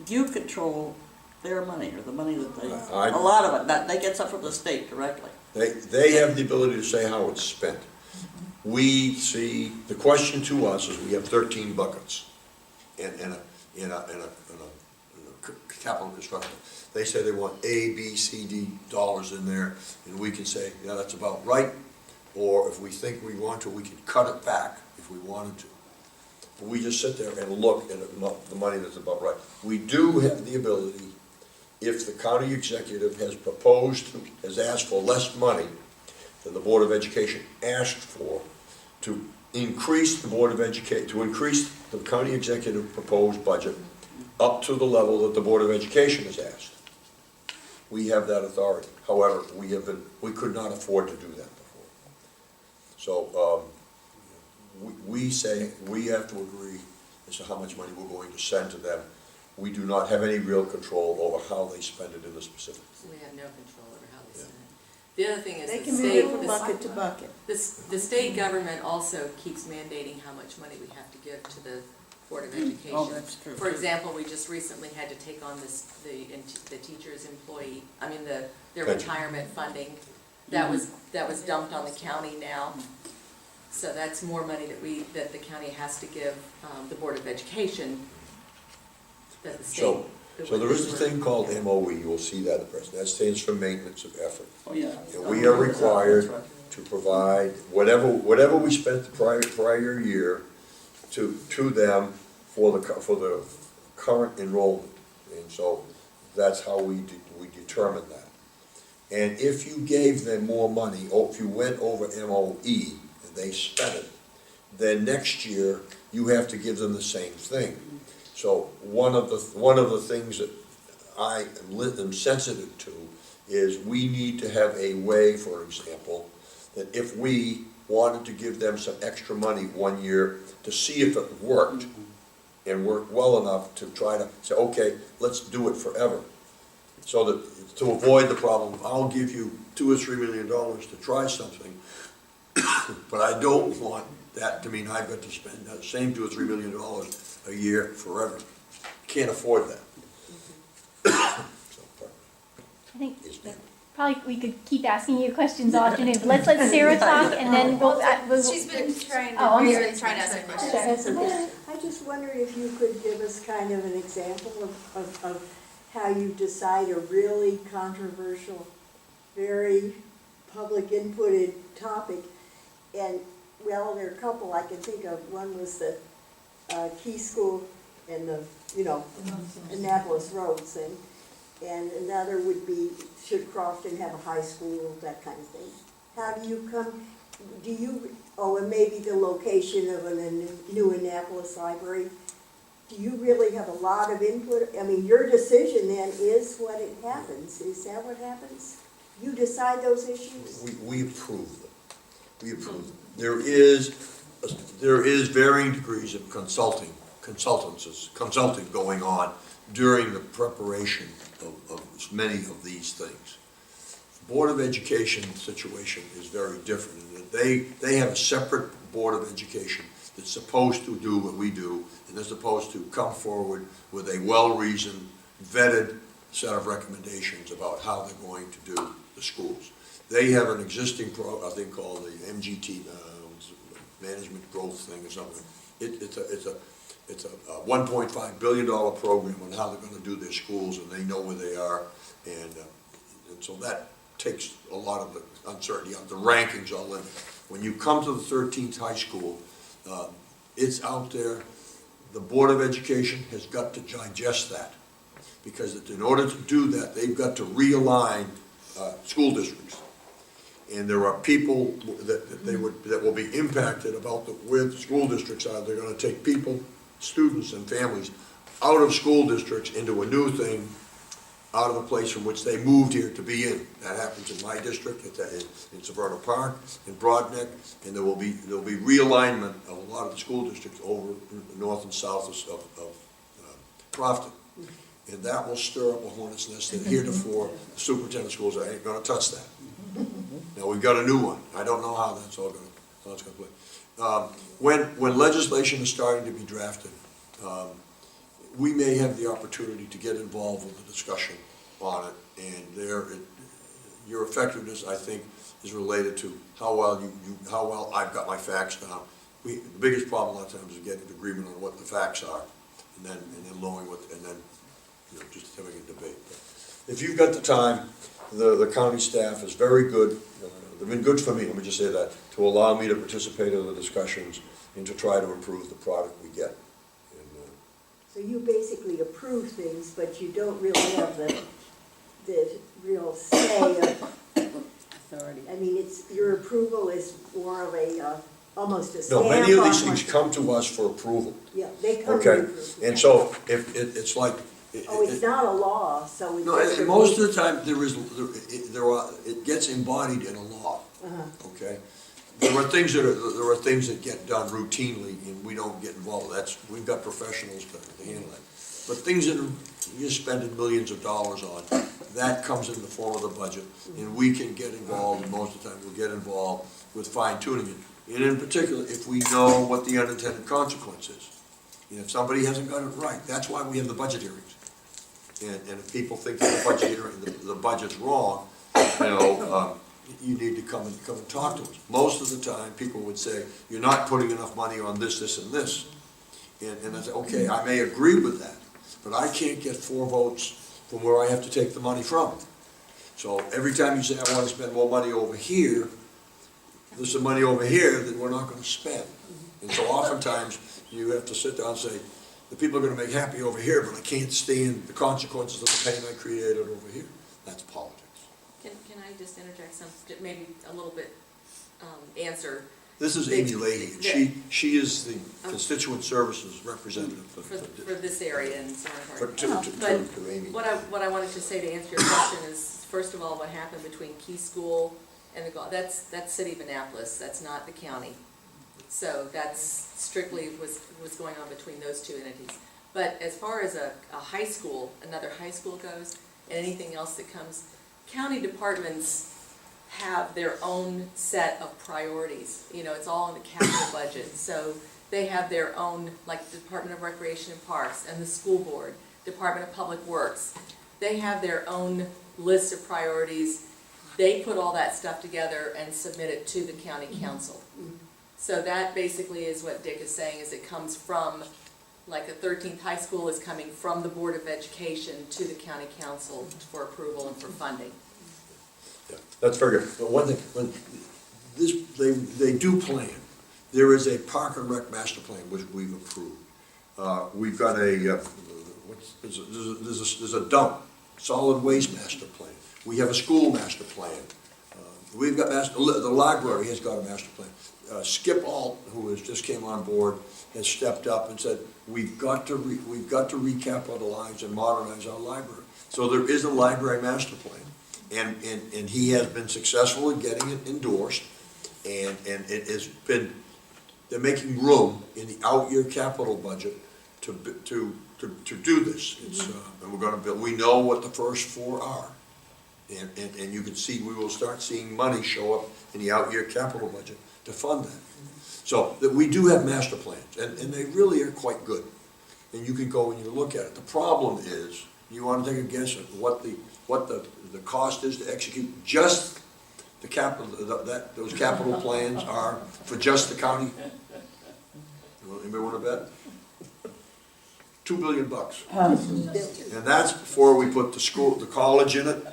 you control their money, or the money that they, I- a lot of it, they get some from the state directly. They have the ability to say how it's spent. We see, the question to us is we have 13 buckets in a capital construction. They say they want A, B, C, D dollars in there, and we can say, yeah, that's about right, or if we think we want to, we can cut it back if we wanted to. But we just sit there and look at the money that's above right. We do have the ability, if the county executive has has asked for less money than the Board of Education asked for, to increase the county executive proposed budget up to the level that the Board of Education has asked. We have that authority. However, we could not afford to do that before. So, we say, we have to agree as to how much money we're going to send to them. We do not have any real control over how they spend it in the specifics. We have no control over how they spend it. The other thing is They the can state, move bucket to bucket. the state government also keeps mandating how much money we have to give to the Board of Education. Oh, that's true. For example, we just recently had to take on the teachers' their Pension. retirement funding. That was dumped on the county now. So that's more money that the county has to give the Board of Education that the state. So there is a thing called MOE, you will see that in the press, that stands for maintenance of effort. Oh, yeah. And we are required That's right. to provide whatever we spent the prior year to them for the current enrollment. And so that's how we determine that. And if you gave them more money, or if you went over MOE and they spent it, then next year you have to give them the same thing. So one of the things that I am sensitive to is we need to have a way, for example, that if we wanted to give them some extra money one year to see if it worked, and worked well enough to try to say, okay, let's do it forever. So that, to avoid the problem, I'll give you $2 or $3 million to try something, but I don't want that to mean I've got to spend that same $2 or $3 million a year forever. Can't afford that. I think that probably we could keep asking you questions all afternoon, but let's let Sarah talk and then we'll. She's been trying to, Oh, I'm we've sorry. been trying to ask her questions. I just wondered if you could give us kind of an example of how you decide a really controversial, very public inputted topic. And, well, there are a couple I can think of. One was the Key School and the, Annapolis Road thing. And another would be, should Crofton have a high school, that kind of thing. How do you come, and maybe the location of a new Annapolis library. Do you really have a lot of input? I mean, your decision then is what it happens. Is that what happens? You decide those issues? We approve them. We approve them. There is varying degrees of consulting going on during the preparation of many of these things. The Board of Education situation is very different in that they have a separate Board of Education that's supposed to do what we do, and they're supposed to come forward with a well-reasoned, vetted set of recommendations about how they're going to do the schools. They have an existing thing called the MGT, Management Growth thing or something. It's a $1.5 billion program on how they're going to do their schools, and they know where they are, and so that takes a lot of the uncertainty out. The rankings are limited. When you come to the 13th high school, it's out there. The Board of Education has got to digest that, because in order to do that, they've got to realign school districts. And there are people that will be impacted about where the school districts are. They're going to take people, students and families out of school districts into a new thing, out of a place from which they moved here to be in. That happens in my district, in Severna Park, in Broadneck, and there will be realignment of a lot of the school districts over north and south of Crofton. And that will stir up a hornet's nest that heretofore the superintendent schools ain't going to touch that. Now, we've got a new one. I don't know how that's all going to play. When legislation is starting to be drafted, we may have the opportunity to get involved with the discussion on it, and your effectiveness, I think, is related to how well I've got my facts down. The biggest problem a lot of times is getting agreement on what the facts are, and then knowing and then just having a debate. But if you've got the time, the county staff is very good. The been good for me, let me just say that, to allow me to participate in the discussions and to try to improve the product we get. And, So you basically approve things, but you don't really have the real say of, Authority. I mean, your approval is more of a, almost a No, stamp many of on these things what- come to us for approval, Yeah, they come to okay? approve. And so, if, it's like. Oh, it's not a law, so it's No, just. and most of the time, it gets embodied in a law, Uh-huh. okay? There are things that get done routinely and we don't get involved, we've got professionals to handle it. But things that you're spending millions of dollars on, that comes in the form of the budget, and we can get involved, and most of the time we'll get involved with fine tuning it. And in particular, if we know what the unintended consequence is. And if somebody hasn't got it right, that's why we have the budget hearings. And if people think that the budget hearing, the budget's wrong, you need to come and talk to us. Most of the time, people would say, you're not putting enough money on this, this, and this. And I say, okay, I may agree with that, but I can't get 4 votes from where I have to take the money from. So every time you say, I want to spend more money over here, there's some money over here that we're not going to spend. And so oftentimes, you have to sit down and say, the people are going to make happy over here, but I can't stand the consequences of the pain I created over here. That's politics. Can I just interject some, maybe a little bit, answer This is Amy Leahy. She is the constituent services representative for this area and so on. to Amy. What I wanted to say to answer your question is, first of all, what happened between Key School and that's City of Annapolis, that's not the county. So that's strictly was going on between those two entities. But as far as a high school, another high school goes, and anything else that comes, county departments have their own set of priorities. It's all in the capital budget. So they have their own, like the Department of Recreation and Parks and the school board, Department of Public Works. They have their own list of priorities. They put all that stuff together and submit it to the county council. So that basically is what Dick is saying, is it comes from, like a 13th high school is coming from the Board of Education to the county council for approval and for funding. Yeah, that's very good. But one thing, when they do plan. There is a Park and Rec master plan which we've approved. We've got there's a dump, solid waste master plan. We have a school master plan. We've got the library has got a master plan. Skip Alt, who just came on board, has stepped up and said, we've got to recapitalize and modernize our library. So there is a library master plan, and he has been successful in getting it endorsed, and it has been, they're making room in the out-year capital budget to do this. It's, and we're gonna build, we know what the first 4 are. And you can see, we will start seeing money show up in the out-year capital budget to fund that. So, that we do have master plans, and they really are quite good. And you can go and you look at it. The problem is, you wanna take a guess at what the cost is to execute just the capital, those capital plans are for just the county? Anybody wanna bet? $2 billion. And that's before we put the college in it.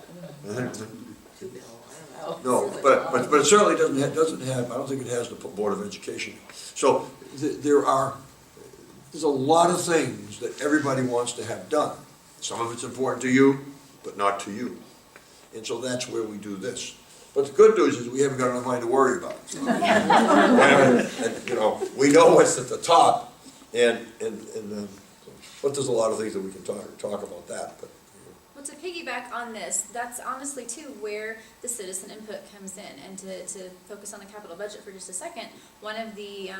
No, but it certainly doesn't have, I don't think it has the Board of Education. So there's a lot of things that everybody wants to have done. Some of it's important to you, but not to you. And so that's where we do this. But the good news is we haven't got enough money to worry about. And, we know what's at the top, but there's a lot of things that we can talk about that, but. Well, to piggyback on this, that's honestly too where the citizen input comes in. And to focus on the capital budget for just a second, one of the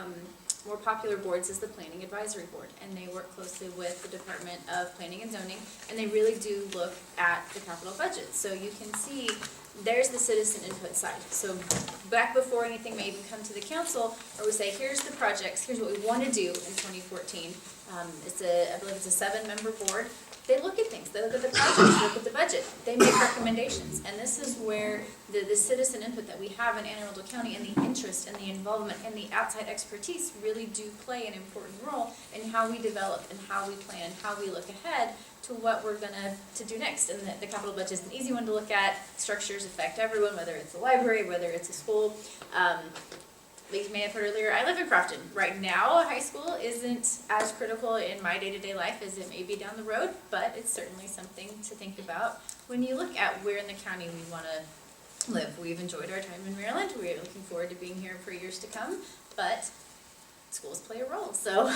more popular boards is the Planning Advisory Board, and they work closely with the Department of Planning and Zoning, and they really do look at the capital budget. So you can see there's the citizen input side. So back before anything may even come to the council, or we say, here's the projects, here's what we want to do in 2014. I believe it's a 7-member board. they look at things, they look at the projects, they look at the budget, they make recommendations. And this is where the citizen input that we have in Anne Arundel County and the interest and the involvement and the outside expertise really do play an important role in how we develop and how we plan, how we look ahead to what we're gonna do next. And the capital budget is an easy one to look at. Structures affect everyone, whether it's a library, whether it's a school. You may have heard earlier, I live in Crofton. Right now, high school isn't as critical in my day-to-day life as it may be down the road, but it's certainly something to think about when you look at where in the county we want to live. We've enjoyed our time in Maryland. We're looking forward to being here for years to come, but schools play a role, so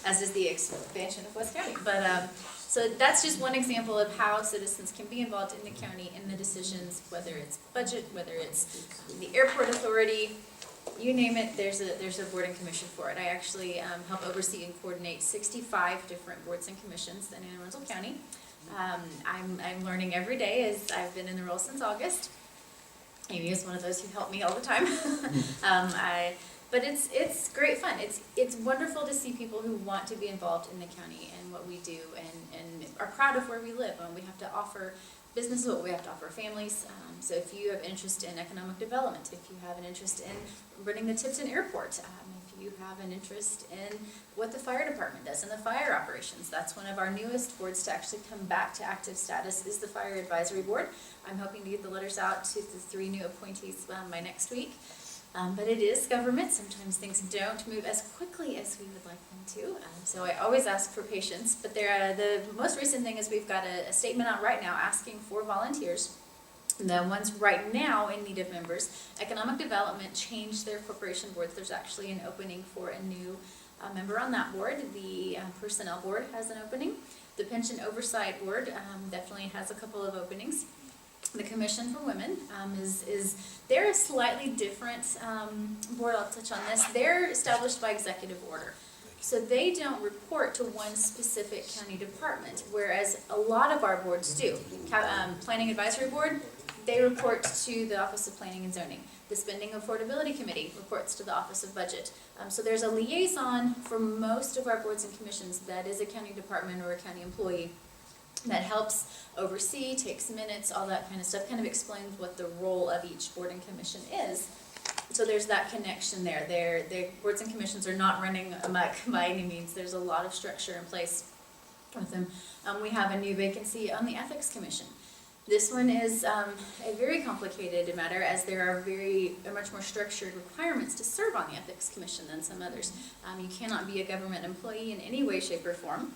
as does the expansion of West County. But so that's just one example of how citizens can be involved in the county in the decisions, whether it's budget, whether it's the airport authority. You name it, there's a board and commission for it. I actually help oversee and coordinate 65 different boards and commissions in Anne Arundel County. I'm learning every day, as I've been in the role since August. Amy is one of those who help me all the time. But it's great fun. It's wonderful to see people who want to be involved in the county and what we do, and are proud of where we live. And we have to offer business is what we have to offer families. So if you have interest in economic development, if you have an interest in running the Tipton Airport, if you have an interest in what the fire department does and the fire operations, that's one of our newest boards to actually come back to active status is the Fire Advisory Board. I'm hoping to get the letters out to the 3 new appointees by next week. But it is government. Sometimes things don't move as quickly as we would like them to. So I always ask for patience. But the most recent thing is we've got a statement out right now asking for volunteers. The ones right now in need of members. Economic Development changed their corporation boards. There's actually an opening for a new member on that board. The Personnel Board has an opening. The Pension Oversight Board definitely has a couple of openings. The Commission for Women they're a slightly different board. I'll touch on this. They're established by executive order. So they don't report to one specific county department, whereas a lot of our boards do. Planning Advisory Board, they report to the Office of Planning and Zoning. The Spending Affordability Committee reports to the Office of Budget. So there's a liaison for most of our boards and commissions that is a county department or a county employee that helps oversee, takes minutes, all that kind of stuff, kind of explains what the role of each board and commission is. So there's that connection there. Their boards and commissions are not running amok by any means. There's a lot of structure in place with them. We have a new vacancy on the Ethics Commission. This one is a very complicated matter, as there are much more structured requirements to serve on the Ethics Commission than some others. You cannot be a government employee in any way, shape, or form.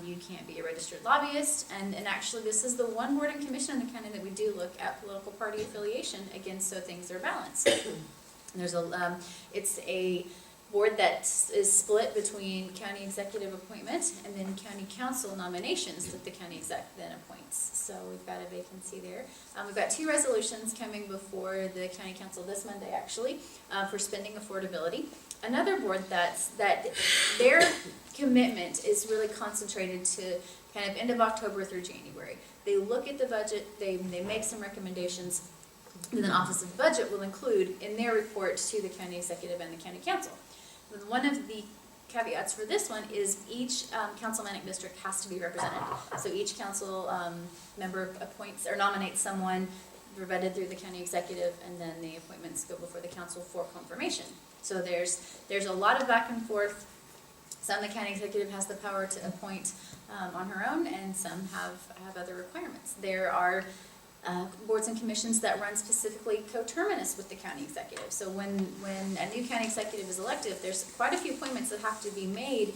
You can't be a registered lobbyist, and actually this is the one board and commission in the county that we do look at political party affiliation, again, so things are balanced. There's it's a board that is split between county executive appointment and then county council nominations that the county exec then appoints. So we've got a vacancy there. We've got 2 resolutions coming before the county council this Monday, actually, for spending affordability. Another board that their commitment is really concentrated to kind of end of October through January. They look at the budget, they make some recommendations, and then Office of Budget will include in their reports to the county executive and the county council. One of the caveats for this one is each councilmanic district has to be represented. So each council member appoints or nominates someone, vetted through the county executive, and then the appointments go before the council for confirmation. So there's a lot of back and forth. Some the county executive has the power to appoint on her own, and some have other requirements. There are boards and commissions that run specifically coterminous with the county executive. So when a new county executive is elected, there's quite a few appointments that have to be made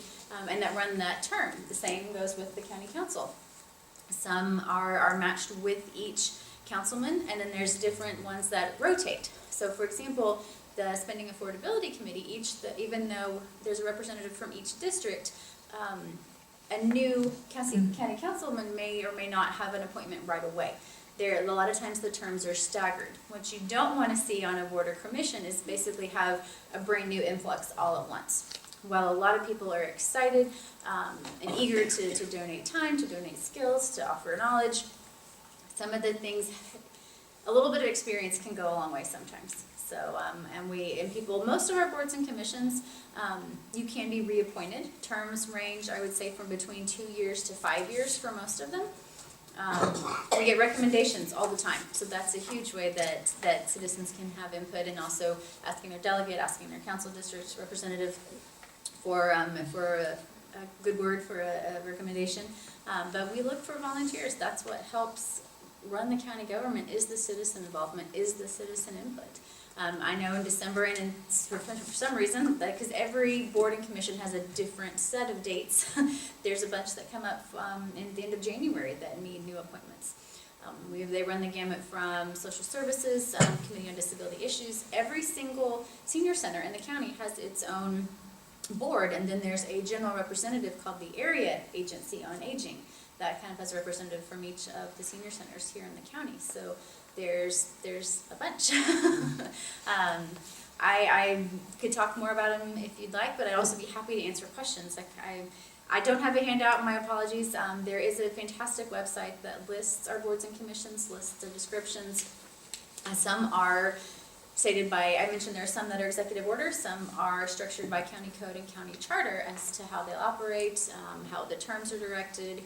and that run that term. The same goes with the county council. Some are matched with each councilman, and then there's different ones that rotate. So for example, the Spending Affordability Committee, even though there's a representative from each district, a new county councilman may or may not have an appointment right away. A lot of times the terms are staggered. What you don't want to see on a board or commission is basically have a brand new influx all at once. While a lot of people are excited and eager to donate time, to donate skills, to offer knowledge, some of the things a little bit of experience can go a long way sometimes. So, most of our boards and commissions, you can be reappointed. Terms range, I would say, from between 2 years to 5 years for most of them. We get recommendations all the time, so that's a huge way that citizens can have input, and also asking their delegate, asking their council district representative for a good word, for a recommendation. But we look for volunteers. That's what helps run the county government, is the citizen involvement, is the citizen input. I know in December, and for some reason, because every board and commission has a different set of dates, there's a bunch that come up in the end of January that need new appointments. They run the gamut from social services, committee on disability issues. Every single senior center in the county has its own board, and then there's a general representative called the Area Agency on Aging that kind of has a representative from each of the senior centers here in the county. So there's a bunch. I could talk more about them if you'd like, but I'd also be happy to answer questions. I don't have a handout, my apologies. There is a fantastic website that lists our boards and commissions, lists their descriptions. Some are stated by, I mentioned there are some that are executive orders, some are structured by county code and county charter as to how they'll operate, how the terms are directed,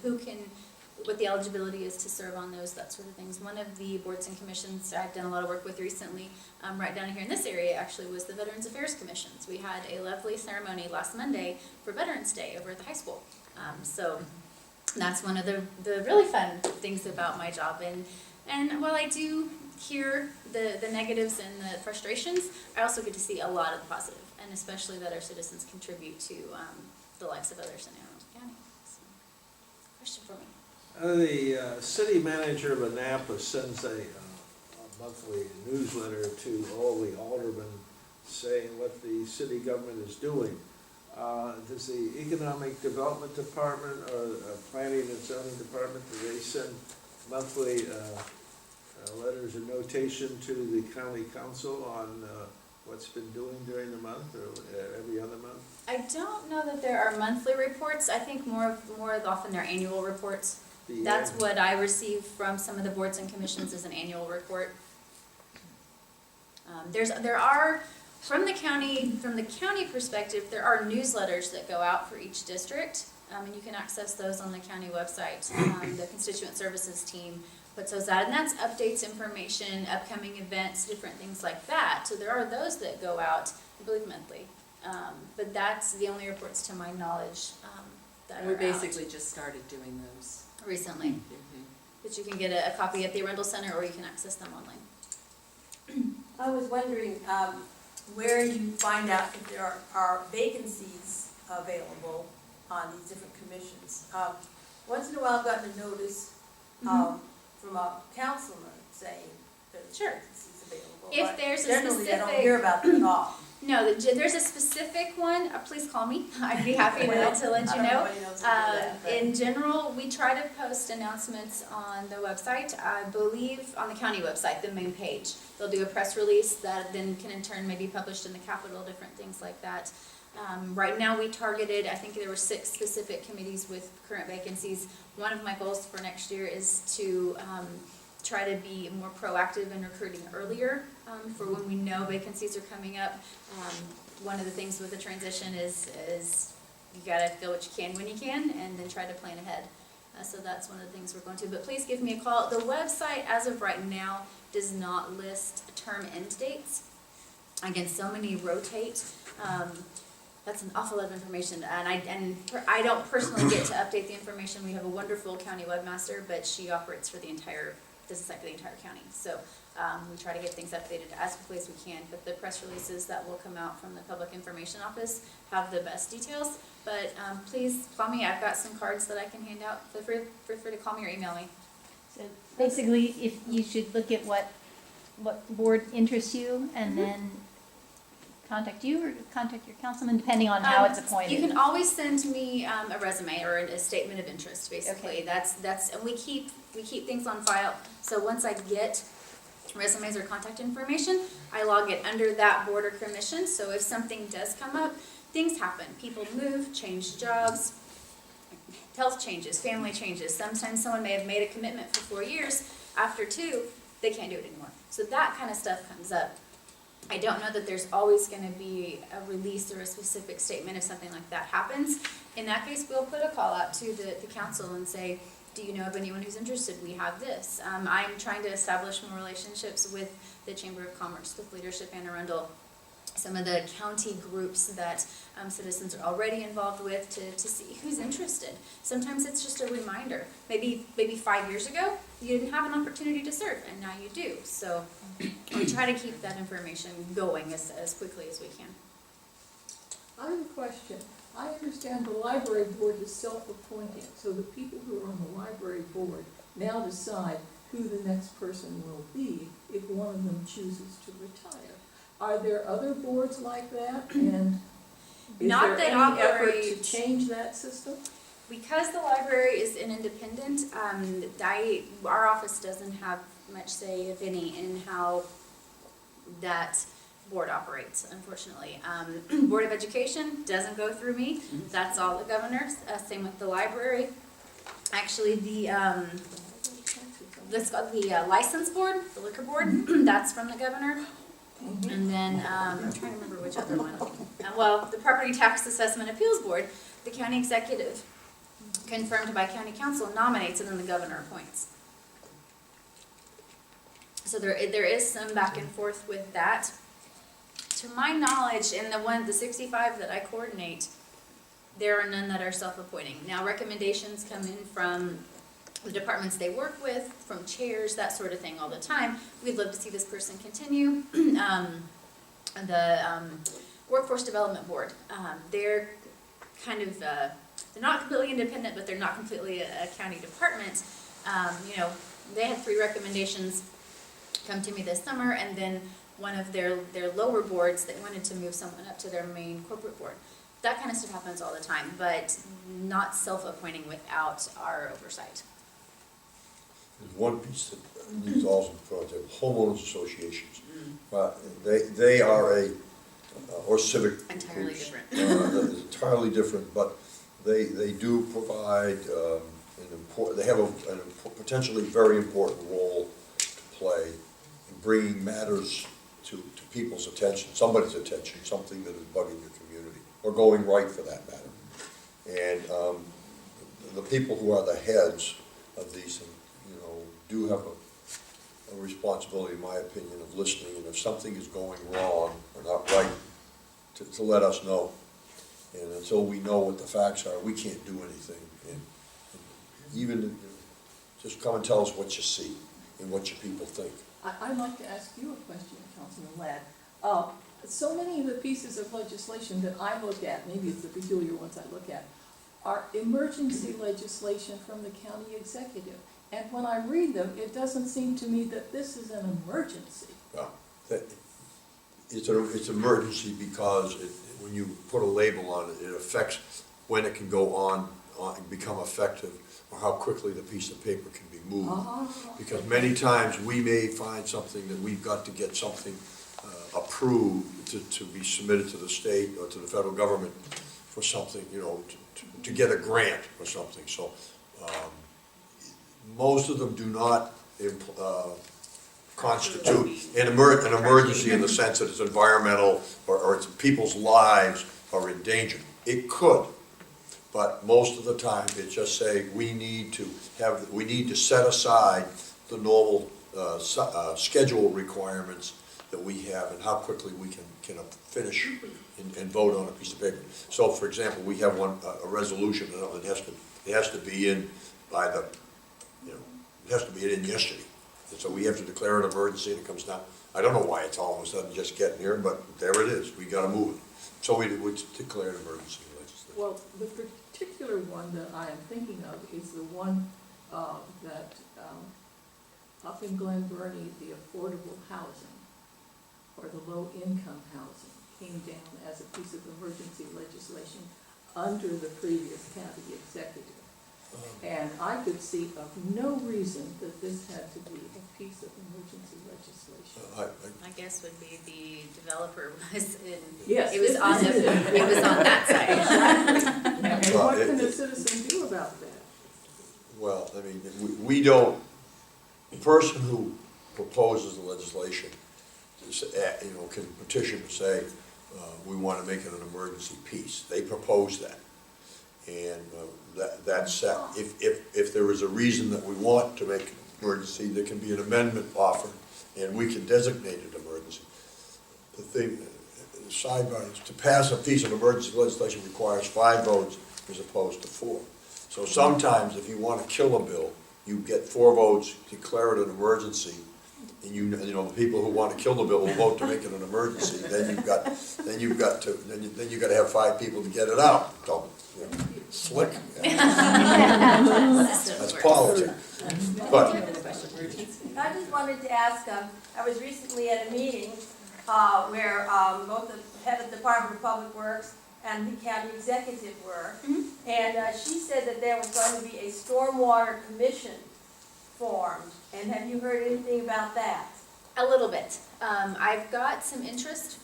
what the eligibility is to serve on those, that sort of things. One of the boards and commissions I've done a lot of work with recently, right down here in this area actually, was the Veterans Affairs Commissions. We had a lovely ceremony last Monday for Veterans Day over at the high school. So that's one of the really fun things about my job. And while I do hear the negatives and the frustrations, I also get to see a lot of the positive, and especially that our citizens contribute to the lives of others in Anne Arundel County. So, question for me? The city manager of Annapolis sends a monthly newsletter to all the aldermen saying what the city government is doing. Does the Economic Development Department or Planning and Zoning Department, do they send monthly letters of notation to the county council on what's been doing during the month, or every other month? I don't know that there are monthly reports. I think more often they're annual reports. That's what I receive from some of the boards and commissions, is an annual report. There are from the county perspective, there are newsletters that go out for each district, and you can access those on the county website. The constituent services team puts those out, and that's updates, information, upcoming events, different things like that. So there are those that go out, I believe, monthly, but that's the only reports to my knowledge that are We out. basically just started doing those. Recently, but you can get a copy at the Arundel Center, or you can access them online. I was wondering where you find out if there are vacancies available on these different commissions. Once in a while I've gotten a notice from a councilman saying there's Sure. vacancies available. If but there's a generally I don't specific- hear about them at all. No, there's a specific one. Please call me. I'd be happy Well, to let you I don't know. Everybody knows to do that, but- In general, we try to post announcements on the website. I believe on the county website, the main page. They'll do a press release that then can in turn maybe published in the Capitol, different things like that. Right now we targeted, I think there were 6 specific committees with current vacancies. One of my goals for next year is to try to be more proactive in recruiting earlier for when we know vacancies are coming up. One of the things with the transition is you gotta feel what you can when you can, and then try to plan ahead. So that's one of the things we're going to, but please give me a call. The website, as of right now, does not list term end dates. Again, so many rotate. That's an awful lot of information, and I don't personally get to update the information. We have a wonderful county webmaster, but she operates for the entire county. So we try to get things updated as quickly as we can, but the press releases that will come out from the Public Information Office have the best details. But please call me. I've got some cards that I can hand out. Feel free to call me or email me. So basically, if you should look at what board interests you, and then contact you or contact your councilman, depending on how it's appointed. You can always send me a resume or a statement of interest, basically. Okay. That's and we keep things on file. So once I get resumes or contact information, I log it under that board or commission. So if something does come up, things happen. People move, change jobs, health changes, family changes. Sometimes someone may have made a commitment for 4 years. After 2, they can't do it anymore. So that kind of stuff comes up. I don't know that there's always gonna be a release or a specific statement if something like that happens. In that case, we'll put a call out to the council and say, do you know of anyone who's interested? We have this. I'm trying to establish more relationships with the Chamber of Commerce, with Leadership Anne Arundel, some of the county groups that citizens are already involved with to see who's interested. Sometimes it's just a reminder. Maybe 5 years ago, you didn't have an opportunity to serve, and now you do. So we try to keep that information going as quickly as we can. I have a question. I understand the library board is self-appointed, so the people who are on the library board now decide who the next person will be if one of them chooses to retire. Are there other boards like that, and is Not there that any effort to operate- change that system? Because the library is an independent, our office doesn't have much say, if any, in how that board operates, unfortunately. Board of Education doesn't go through me. That's all the governors. Same with the library. Actually, the license board, the liquor board, that's from the governor. And then, I'm trying to remember which other one. Well, the Property Tax Assessment Appeals Board, the county executive, confirmed by county council, nominates, and then the governor appoints. So there is some back and forth with that. To my knowledge, in the 65 that I coordinate, there are none that are self-appointing. Now, recommendations come in from the departments they work with, from chairs, that sort of thing all the time. We'd love to see this person continue. The Workforce Development Board, they're kind of, they're not completely independent, but they're not completely a county department. They had 3 recommendations come to me this summer, and then one of their lower boards, they wanted to move someone up to their main corporate board. That kind of stuff happens all the time, but not self-appointing without our oversight. There's one piece that needs also to be homeowners associations. They are or civic Entirely groups. different. Entirely different, but they do provide they have a potentially very important role to play in bringing matters to people's attention, somebody's attention, something that is bugging your community, or going right for that matter. And the people who are the heads of these things, do have a responsibility, in my opinion, of listening, and if something is going wrong or not right, to let us know. And until we know what the facts are, we can't do anything. And even just come and tell us what you see and what your people think. I'd like to ask you a question, Councilman Ladd. So many of the pieces of legislation that I look at, maybe it's the peculiar ones I look at, are emergency legislation from the county executive. And when I read them, it doesn't seem to me that this is an emergency. Well, it's emergency because when you put a label on it, it affects when it can go on and become effective, or how quickly the piece of paper can be moved. Because many times we may find something that we've got to get something approved to be submitted to the state or to the federal government for something, to get a grant or something. So most of them do not constitute an emergency in the sense that it's environmental or it's people's lives are in danger. It could, but most of the time it's just saying we need to set aside the normal schedule requirements that we have and how quickly we can finish and vote on a piece of paper. So, for example, we have a resolution that it has to be in by the, it has to be in yesterday. And so we have to declare an emergency and it comes down. I don't know why it's all of a sudden just getting here, but there it is. We gotta move it. So we declare an emergency legislation. Well, the particular one that I am thinking of is the one that up in Glen Burnie, the affordable housing or the low-income housing came down as a piece of emergency legislation under the previous county executive. And I could see of no reason that this had to be a piece of emergency legislation. My guess would be the developer was in, Yes. it was on that side. And what can a citizen do about that? Well, I mean, we don't, the person who proposes the legislation, can petition to say, we want to make it an emergency piece. They propose that. And that's set. If there is a reason that we want to make it emergency, there can be an amendment offered, and we can designate it emergency. The thing, sidebar is, to pass a piece of emergency legislation requires 5 votes as opposed to 4. So sometimes if you want to kill a bill, you get 4 votes, declare it an emergency, and the people who want to kill the bill will vote to make it an emergency. Then you've got to have 5 people to get it out. So, slick. That's politics. But I just wanted to ask, I was recently at a meeting where both the head of the Department of Public Works and the county executive were, and she said that there was going to be a stormwater commission formed, and have you heard anything about that? A little bit. I've got some interest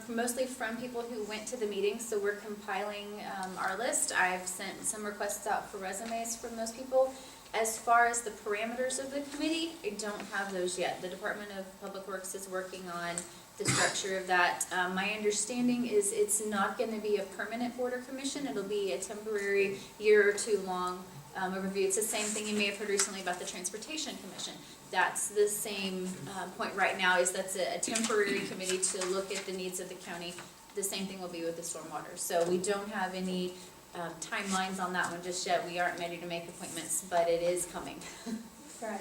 mostly from people who went to the meeting, so we're compiling our list. I've sent some requests out for resumes from those people. As far as the parameters of the committee, I don't have those yet. The Department of Public Works is working on the structure of that. My understanding is it's not going to be a permanent border commission. It'll be a temporary, year or 2 long overview. It's the same thing you may have heard recently about the Transportation Commission. That's the same point right now, is that's a temporary committee to look at the needs of the county. The same thing will be with the stormwater. So we don't have any timelines on that one just yet. We aren't ready to make appointments, but it is coming. Right.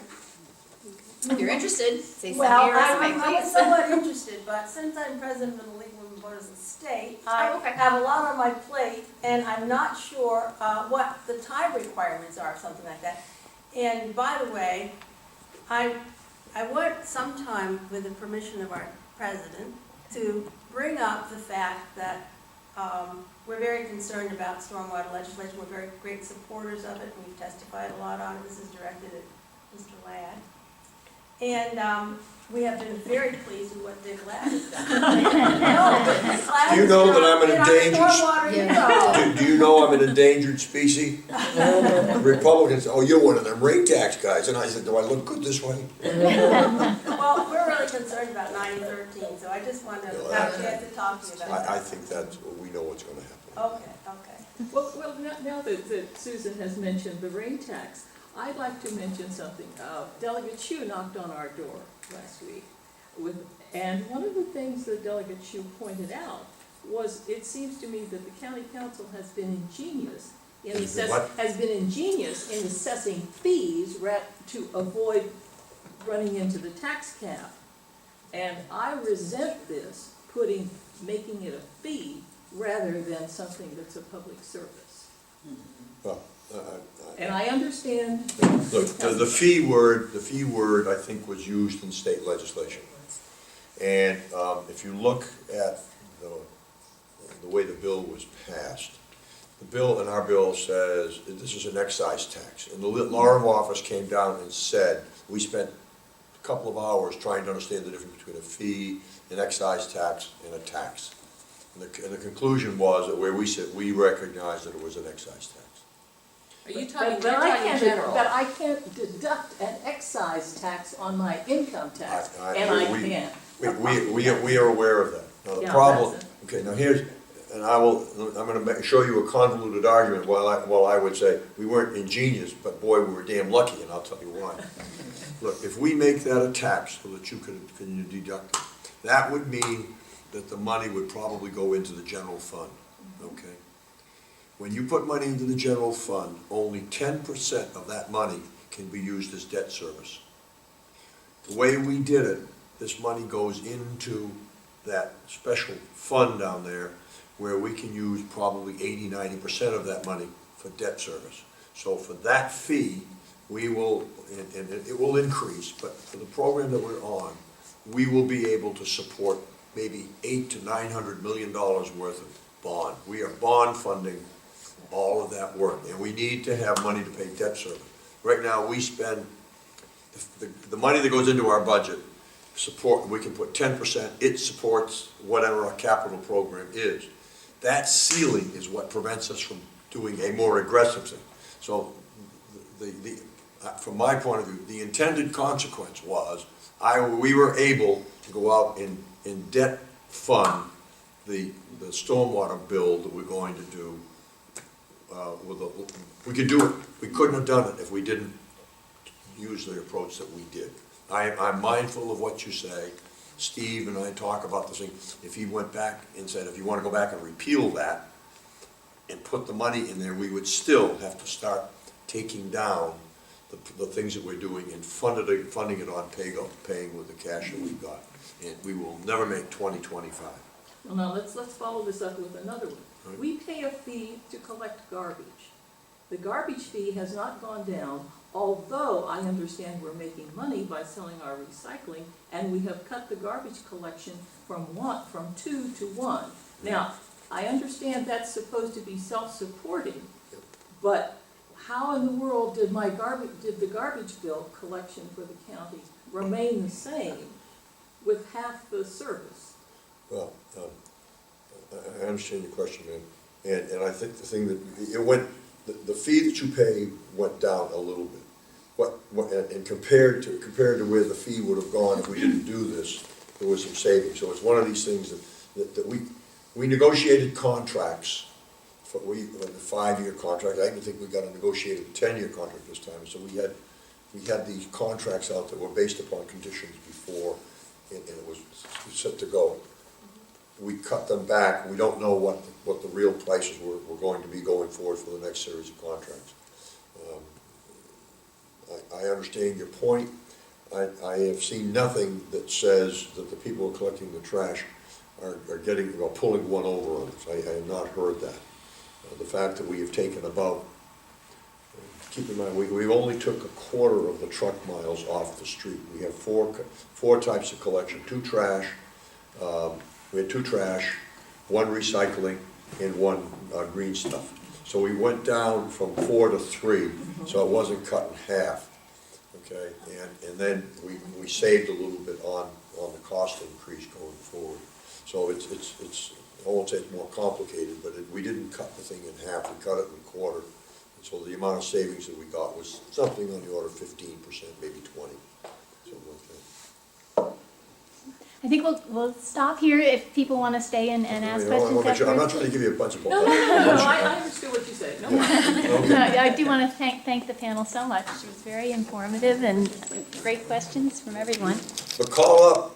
If you're interested, say send me Well, your resume, I'm please. somewhat interested, but since I'm president of the League of Women Voters in the state, I Oh, okay. have a lot on my plate, and I'm not sure what the time requirements are, something like that. And by the way, I want sometime, with the permission of our president, to bring up the fact that we're very concerned about stormwater legislation. We're very great supporters of it. We've testified a lot on it. This is directed at Mr. Ladd. And we have been very pleased with what Dick Ladd has done. do you know that I'm an endangered? do you know I'm an endangered species? Republicans, oh, you're one of them rate tax guys. And I said, do I look good this way? Well, we're really concerned about 913, so I just wanted to have a chance to talk to you about I that. think that's, we know what's going to happen. Okay. Well, now that Susan has mentioned the rate tax, I'd like to mention something. Delegate Chu knocked on our door last week, and one of the things that Delegate Chu pointed out was, it seems to me that the county council has been ingenious in assessing fees to avoid running into the tax cap. And I resent this, making it a fee rather than something that's a public service. Well, And I understand. look, the fee word, I think, was used in state legislation. And if you look at the way the bill was passed, the bill in our bill says this is an excise tax. And the law of office came down and said, we spent a couple of hours trying to understand the difference between a fee, an excise tax, and a tax. And the conclusion was that where we sit, we recognized that it was an excise tax. Are you talking, But you're talking general? But I can't deduct an excise tax on my income tax, and I can. We are aware of that. Now, the Yeah, problem, that's okay, now here's, and I'm gonna show you a convoluted argument while I would say we weren't ingenious, but boy, we were damn lucky, and I'll tell you why. Look, if we make that a tax so that you can deduct it, that would mean that the money would probably go into the general fund, okay? When you put money into the general fund, only 10% of that money can be used as debt service. The way we did it, this money goes into that special fund down there where we can use probably 80–90% of that money for debt service. So for that fee, we will, and it will increase, but for the program that we're on, we will be able to support maybe $800 to $900 million worth of bond. We are bond funding all of that work, and we need to have money to pay debt service. Right now, we spend, the money that goes into our budget, we can put 10%, it supports whatever our capital program is. That ceiling is what prevents us from doing a more aggressive thing. So, from my point of view, the intended consequence was, we were able to go out and debt fund the stormwater build that we're going to do. We could do it. We couldn't have done it if we didn't use the approach that we did. I'm mindful of what you say. Steve and I talk about this thing. If he went back and said, if you want to go back and repeal that and put the money in there, we would still have to start taking down the things that we're doing and funding it on paying with the cash that we've got. And we will never make 2025. Well, now, let's follow this up with another one. Right. We pay a fee to collect garbage. The garbage fee has not gone down, although I understand we're making money by selling our recycling, and we have cut the garbage collection from 2 to 1. Now, I understand that's supposed to be self-supporting, but how in the world did the garbage bill collection for the county remain the same with half the service? Well, I understand your question, man, and I think the thing that, the fee that you pay went down a little bit. And compared to where the fee would have gone if we didn't do this, there was some savings. So it's one of these things that we negotiated contracts, a 5-year contract. I even think we got a negotiated 10-year contract this time. So we had these contracts out that were based upon conditions before, and it was set to go. We cut them back. We don't know what the real prices were going to be going forward for the next series of contracts. I understand your point. I have seen nothing that says that the people who are collecting the trash are getting, pulling one over on us. I have not heard that. The fact that we have taken about, keep in mind, we only took a quarter of the truck miles off the street. We have four types of collection: 2 trash. We had 2 trash, 1 recycling, and 1 green stuff. So we went down from 4 to 3, so it wasn't cut in half. Okay, and then we saved a little bit on the cost increase going forward. So it's I won't say it's more complicated, but we didn't cut the thing in half. We cut it in a quarter. And so the amount of savings that we got was something on the order of 15%, maybe 20, something like that. I think we'll stop here if people want to stay and ask questions afterwards. I'm not trying to give you a bunch of No, I understood what you said. No worries. No, I do want to thank the panel so much. It was very informative and great questions from everyone. But call up